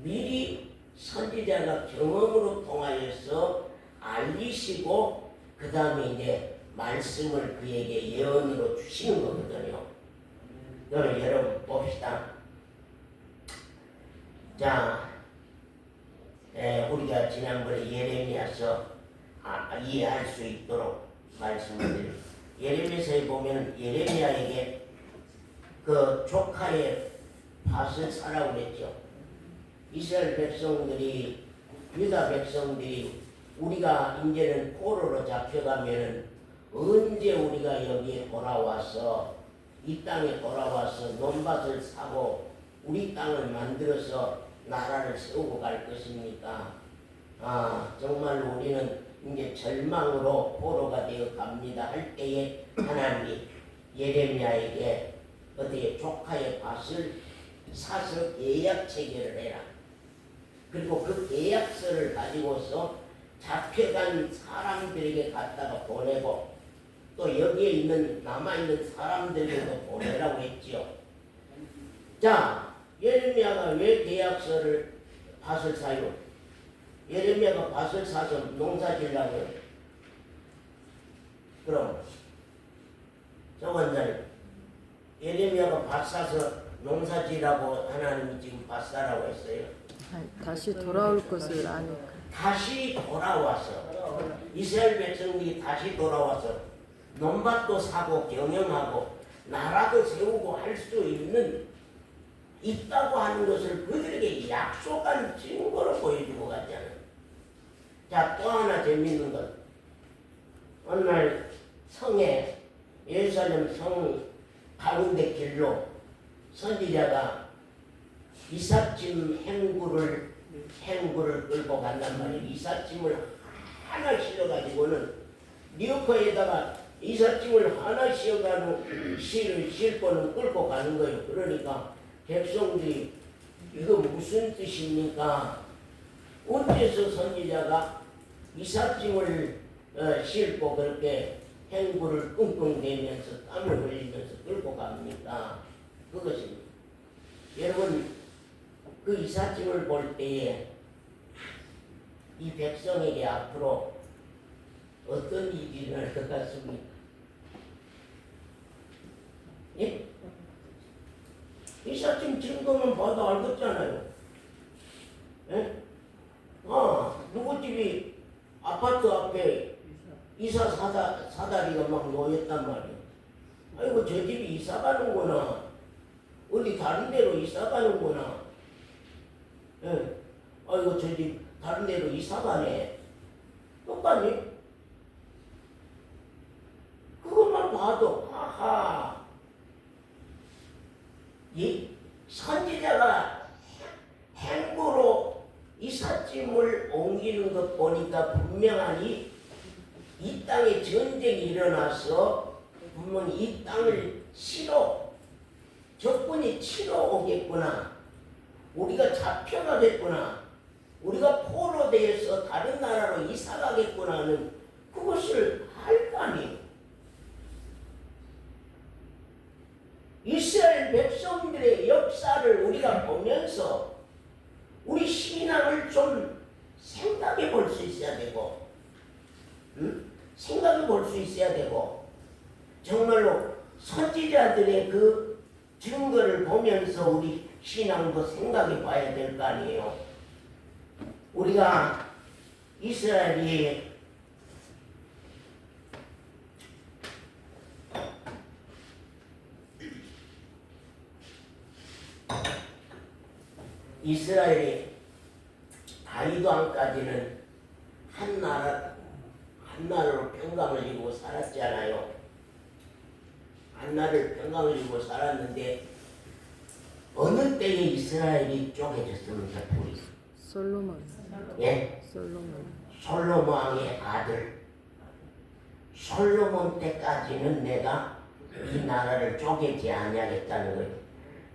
미리 선지자가 경험으로 통하여서 알리시고 그 다음에 이제 말씀을 그에게 예언으로 주시는 거거든요. 그럼 여러분 봅시다. 자, 우리가 지난번에 예레미야서 이해할 수 있도록 말씀을 드립니다. 예레미야서에 보면 예레미야에게 그 조카의 밭을 사라고 그랬죠. 이스라엘 백성들이, 유다 백성들이 우리가 이제는 포로로 잡혀가면은 언제 우리가 여기에 돌아와서 이 땅에 돌아와서 논밭을 사고 우리 땅을 만들어서 나라를 세우고 갈 것입니까? 정말 우리는 이제 절망으로 포로가 되어 갑니다 할 때에 하나님이 예레미야에게 어떻게 조카의 밭을 사서 계약 체결을 해라. 그리고 그 계약서를 가지고서 잡혀간 사람들에게 갖다가 보내고 또 여기에 있는 남아있는 사람들에게도 보내라고 했지요. 자, 예레미야가 왜 계약서를 밭을 사요? 예레미야가 밭을 사서 농사 지으려고요. 그럼 정원자님, 예레미야가 밭 사서 농사 지으라고 하나님이 지금 밭 사라고 했어요. 다시 돌아올 것을 아니까. 다시 돌아와서 이스라엘 백성들이 다시 돌아와서 논밭도 사고 경영하고 나라도 세우고 할 수 있다고 하는 것을 그들에게 약속한 증거로 보여주고 갔잖아요. 자, 또 하나 재미있는 것. 어느 날 성에, 예루살렘 성 가운데 길로 선지자가 이삿짐 행구를 끌고 간단 말이에요. 이삿짐을 하나 실어가지고는 리어커에다가 이삿짐을 하나 싣고는 끌고 가는 거예요. 그러니까 백성들이 이거 무슨 뜻입니까? 어째서 선지자가 이삿짐을 싣고 그렇게 행구를 끙끙대면서 땀을 흘리면서 끌고 갑니까? 그것입니다. 여러분, 그 이삿짐을 볼 때에 이 백성에게 앞으로 어떤 일이 일어날 것 같습니까? 예? 이삿짐 증거는 봐도 알겠잖아요. 예? 누구 집이 아파트 앞에 이사 사다리가 막 놓였단 말이에요. 아이고, 저 집이 이사 가는구나. 어디 다른 데로 이사 가는구나. 예. 아이고, 저 집 다른 데로 이사 가네. 똑같니? 그것만 봐도, 아하. 이 선지자가 행보로 이삿짐을 옮기는 것 보니까 분명하니 이 땅에 전쟁이 일어나서 분명히 이 땅을 적군이 치러 오겠구나. 우리가 잡혀가겠구나. 우리가 포로되어서 다른 나라로 이사가겠구나 하는 그것을 알 거 아니에요. 이스라엘 백성들의 역사를 우리가 보면서 우리 신앙을 좀 생각해 볼 수 있어야 되고, 생각해 볼 수 있어야 되고, 정말로 선지자들의 그 증거를 보면서 우리 신앙도 생각해 봐야 될 거 아니에요. 우리가 이스라엘이 다윗 왕까지는 한 나라로 평강을 이루고 살았잖아요. 한 나라를 평강을 이루고 살았는데 어느 때에 이스라엘이 쪼개졌습니까? 둘이. 솔로몬. 예? 솔로몬 왕의 아들. 솔로몬 때까지는 내가 이 나라를 쪼개지 아니하겠다는 거예요.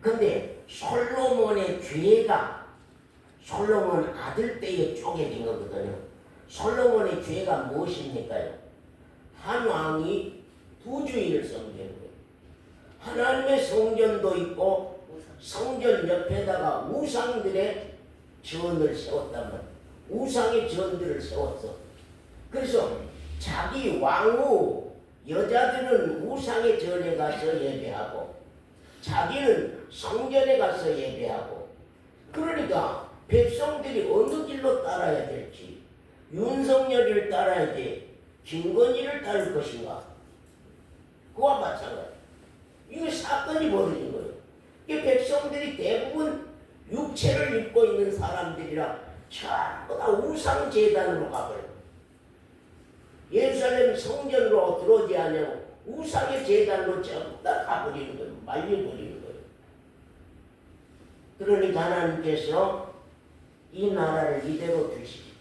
근데 솔로몬의 죄가 솔로몬 아들 때에 쪼개진 거거든요. 솔로몬의 죄가 무엇입니까요? 한 왕이 두 주일을 섬기는 거예요. 하나님의 성전도 있고 성전 옆에다가 우상들의 전을 세웠단 말이에요. 우상의 전들을 세웠어. 그래서 자기 왕후 여자들은 우상의 전에 가서 예배하고 자기는 성전에 가서 예배하고, 그러니까 백성들이 어느 길로 따라야 될지, 윤석열을 따라야 돼, 김건희를 따를 것인가, 그와 마찬가지. 이게 사건이 벌어진 거예요. 이 백성들이 대부분 육체를 입고 있는 사람들이라 전부 다 우상 제단으로 가버려요. 예루살렘 성전으로 들어오지 않냐고 우상의 제단으로 전부 다 가버리는 거예요. 말려버리는 거예요. 그러니까 하나님께서 이 나라를 이대로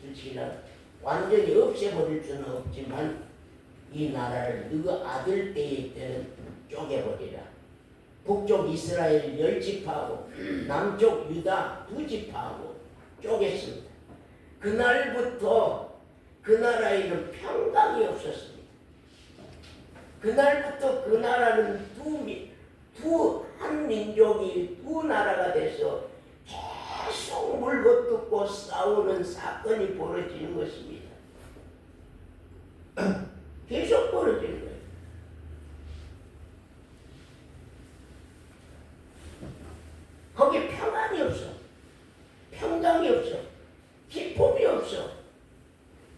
두시나 완전히 없애버릴 수는 없지만 이 나라를 너희 아들 때는 쪼개버리라. 북쪽 이스라엘 10지파하고 남쪽 유다 2지파하고 쪼갰습니다. 그날부터 그 나라에는 평강이 없었습니다. 그날부터 그 나라는 한 민족이 두 나라가 돼서 계속 물거뜯고 싸우는 사건이 벌어지는 것입니다. 계속 벌어지는 거예요. 거기 평안이 없어. 평강이 없어. 기쁨이 없어.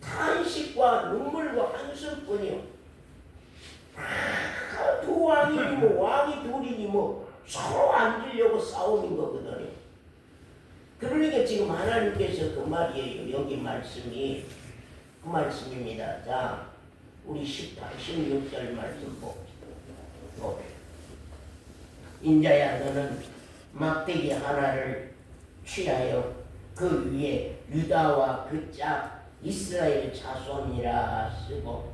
탄식과 눈물과 한숨뿐이요. 두 왕이니 뭐 왕이 둘이니 뭐 서로 앉으려고 싸우는 거거든요. 그러니까 지금 하나님께서 그 말이에요. 여기 말씀이 그 말씀입니다. 자, 우리 18, 16절 말씀 봅시다. 인자야, 너는 막대기 하나를 취하여 그 위에 유다와 그 짝 이스라엘 자손이라 쓰고,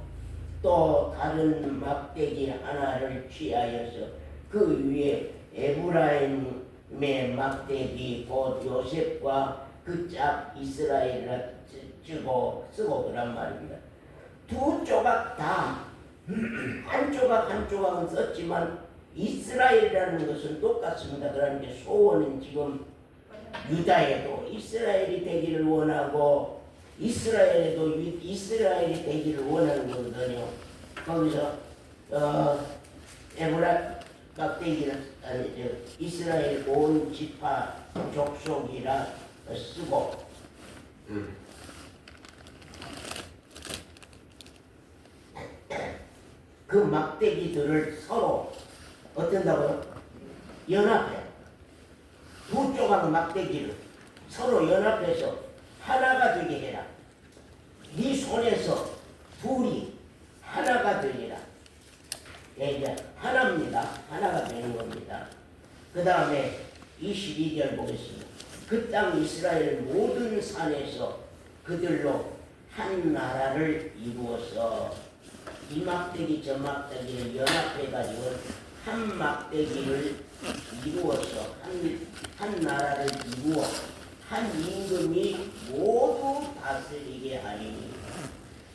또 다른 막대기 하나를 취하여서 그 위에 에브라임의 막대기 곧 요셉과 그 짝 이스라엘이라 쓰고 그란 말입니다. 두 조각 다 한 조각 한 조각은 썼지만 이스라엘이라는 것은 똑같습니다. 그러니까 소원은 지금 유다에도 이스라엘이 되기를 원하고 이스라엘에도 이스라엘이 되기를 원하는 거거든요. 거기서 에브라 막대기를 이스라엘 온 지파 족속이라 쓰고 그 막대기들을 서로 어떤다고요? 연합해. 두 조각 막대기를 서로 연합해서 하나가 되게 해라. 네 손에서 둘이 하나가 되리라. 이제 하나입니다. 하나가 되는 겁니다. 그 다음에 22절 보겠습니다. 그 땅 이스라엘 모든 산에서 그들로 한 나라를 이루어서 이 막대기 저 막대기를 연합해가지고 한 막대기를 이루어서 한 나라를 이루어 한 임금이 모두 다스리게 하리니.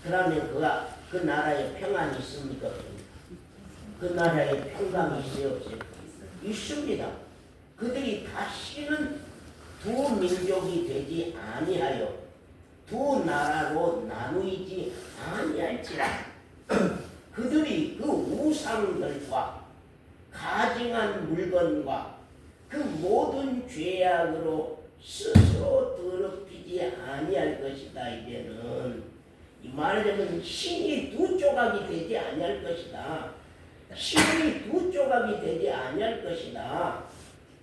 그러면 그 나라에 평안이 있습니까? 그 나라에 평강이 있어요? 없어요? 있습니다. 그들이 다시는 두 민족이 되지 아니하여 두 나라로 나누이지 아니할지라. 그들이 그 우상들과 가증한 물건과 그 모든 죄악으로 스스로 더럽히지 아니할 것이다. 이제는 이 말하자면 신이 두 조각이 되지 아니할 것이다. 신이 두 조각이 되지 아니할 것이다.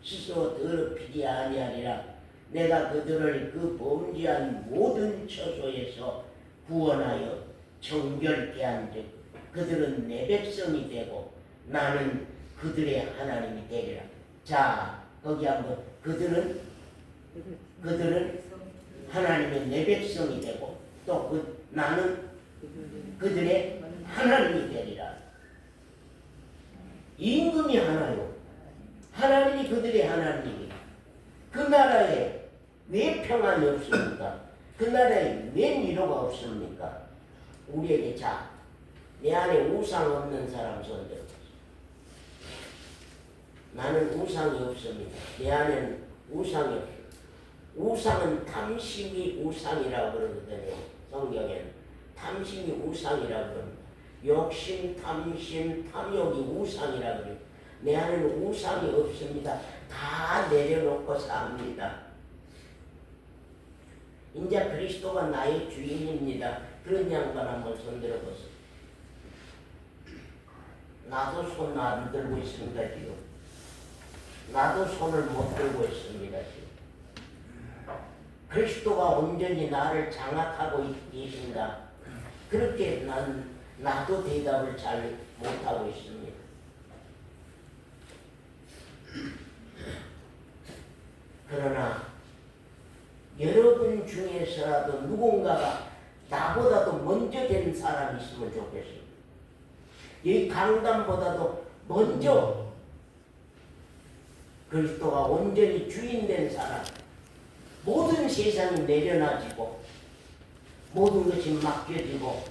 스스로 더럽히지 아니하리라. 내가 그들을 그 범죄한 모든 처소에서 구원하여 정결케 한즉 그들은 내 백성이 되고 나는 그들의 하나님이 되리라. 자, 거기 한번 그들은 하나님의 내 백성이 되고 또 나는 그들의 하나님이 되리라. 임금이 하나요. 하나님이 그들의 하나님이다. 그 나라에 왜 평안이 없습니까? 그 나라에 왜 위로가 없습니까? 우리에게 자, 내 안에 우상 없는 사람 손들어. 나는 우상이 없습니다. 내 안에는 우상이 없습니다. 우상은 탐심이 우상이라고 그러거든요. 성경에는 탐심이 우상이라고 그럽니다. 욕심, 탐심, 탐욕이 우상이라고 그래요. 내 안에는 우상이 없습니다. 다 내려놓고 삽니다. 이제 그리스도가 나의 주인입니다. 그런 양반 한번 손들어 보세요. 나도 손 안 들고 있습니다. 지금 나도 손을 못 들고 있습니다. 지금 그리스도가 온전히 나를 장악하고 계신다. 그렇게 나도 대답을 잘 못하고 있습니다. 그러나 여러분 중에서라도 누군가가 나보다도 먼저 된 사람이 있으면 좋겠습니다. 이 강단보다도 먼저 그리스도가 온전히 주인된 사람, 모든 세상이 내려놔지고 모든 것이 맡겨지고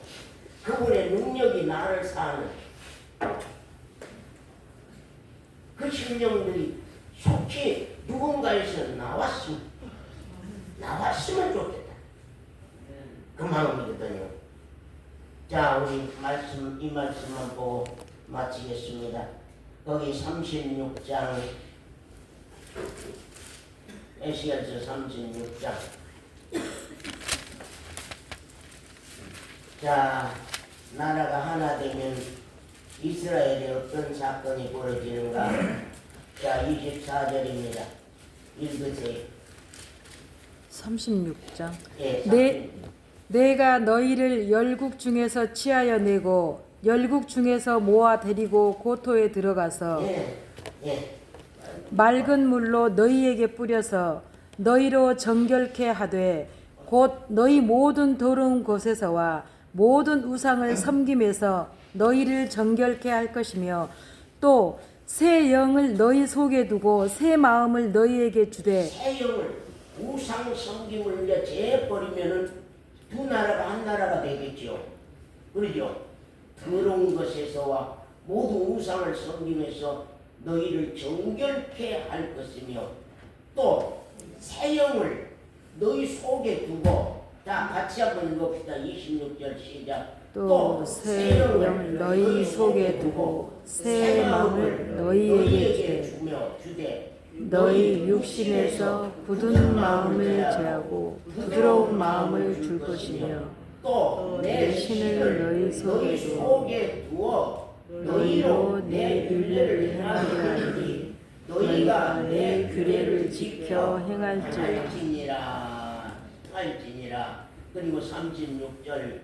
그분의 능력이 나를 사는 그 심령들이 속히 누군가에서 나왔으면 좋겠다. 그 마음이거든요. 자, 우리 이 말씀만 보고 마치겠습니다. 거기 36장 에스겔서 36장. 자, 나라가 하나 되면 이스라엘에 어떤 사건이 벌어지는가? 자, 24절입니다. 읽으세요. 36장. 예, 내가 너희를 열국 중에서 치하여 내고 열국 중에서 모아 데리고 고토에 들어가서 맑은 물로 너희에게 뿌려서 너희로 정결케 하되 곧 너희 모든 더러운 곳에서와 모든 우상을 섬김에서 너희를 정결케 할 것이며 또 새 영을 너희 속에 두고 새 마음을 너희에게 주되 우상 섬김을 이제 재버리면은 두 나라가 한 나라가 되겠죠. 그러죠? 더러운 것에서와 모든 우상을 섬김에서 너희를 정결케 할 것이며 또 새 영을 너희 속에 두고 자 같이 한번 읽어봅시다. 26절 시작. 또 새 영을 너희 속에 두고 새 마음을 너희에게 주되 너희 육신에서 굳은 마음을 제하고 부드러운 마음을 줄 것이며 또 내 신을 너희 속에 두어 너희로 내 율례를 행하게 하리니 너희가 내 규례를 지켜 행할지니라. 그리고 36절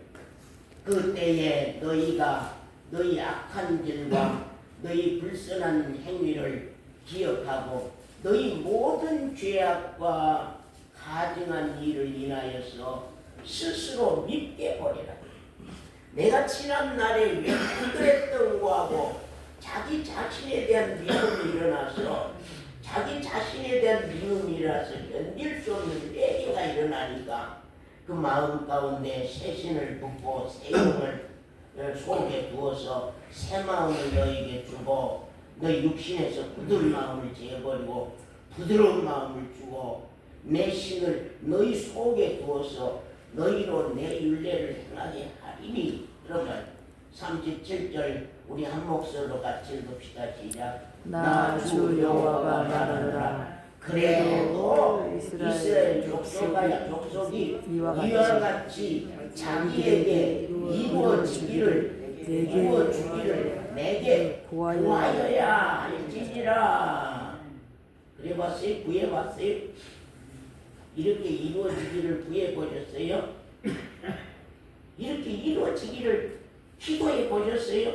그때에 너희가 너희 악한 길과 너희 불선한 행위를 기억하고 너희 모든 죄악과 가증한 일을 인하여서 스스로 밉게 버리라. 내가 지난 날에 왜 그랬던 거하고 자기 자신에 대한 미움이 일어나서 자기 자신에 대한 미움이 일어나서 견딜 수 없는 회개가 일어나니까 그 마음 가운데 새 신을 붓고 새 영을 속에 두어서 새 마음을 너희에게 주고 너희 육신에서 굳은 마음을 제어버리고 부드러운 마음을 주고 내 신을 너희 속에 두어서 너희로 내 율례를 행하게 하리니. 그러면 37절 우리 한 목소리로 같이 읽읍시다. 시작. 나 주 여호와가 말하노라. 그래도 이스라엘 족속이 이와 같이 자기에게 이루어지기를 내게 구하여야 할지니라. 그래 봤어요? 구해 봤어요? 이렇게 이루어지기를 구해 보셨어요? 이렇게 이루어지기를 기도해 보셨어요?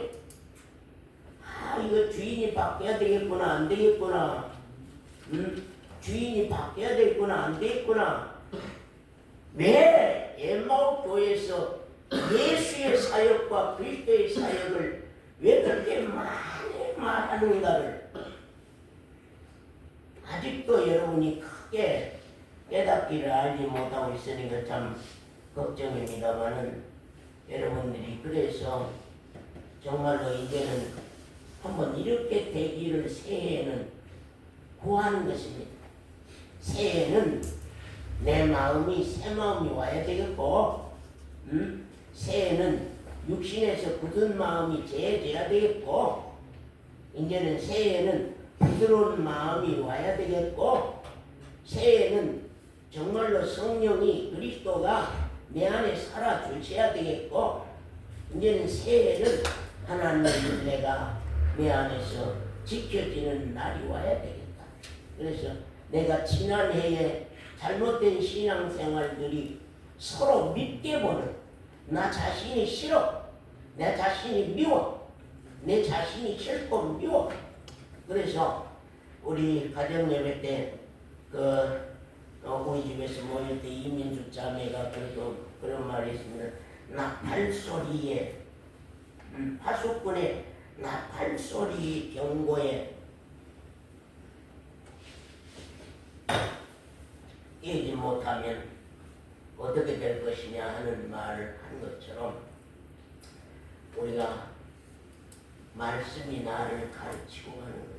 아, 이거 주인이 바뀌어야 되겠구나, 안 되겠구나. 주인이 바뀌어야 되겠구나, 안 되겠구나. 왜 엠마오 교회에서 예수의 사역과 그리스도의 사역을 왜 그렇게 많이 말하는가를 아직도 여러분이 크게 깨닫기를 알지 못하고 있으니까 참 걱정입니다만은 여러분들이 그래서 정말로 이제는 한번 이렇게 되기를 새해에는 구하는 것입니다. 새해에는 내 마음이 새 마음이 와야 되겠고 새해에는 육신에서 굳은 마음이 제해져야 되겠고 이제는 새해에는 부드러운 마음이 와야 되겠고 새해에는 정말로 성령이 그리스도가 내 안에 살아 주셔야 되겠고 이제는 새해에는 하나님의 율례가 내 안에서 지켜지는 날이 와야 되겠다. 그래서 내가 지난 해에 잘못된 신앙생활들이 서로 밉게 보는 나 자신이 싫어, 내 자신이 미워, 내 자신이 싫고 미워. 그래서 우리 가정예배 때 우리 집에서 모일 때 이민수 자매가 그런 말이 있습니다. 나팔소리에 파수꾼의 나팔소리 경고에 깨지 못하면 어떻게 될 것이냐 하는 말을 한 것처럼 우리가 말씀이 나를 가르치고 가는 것이죠.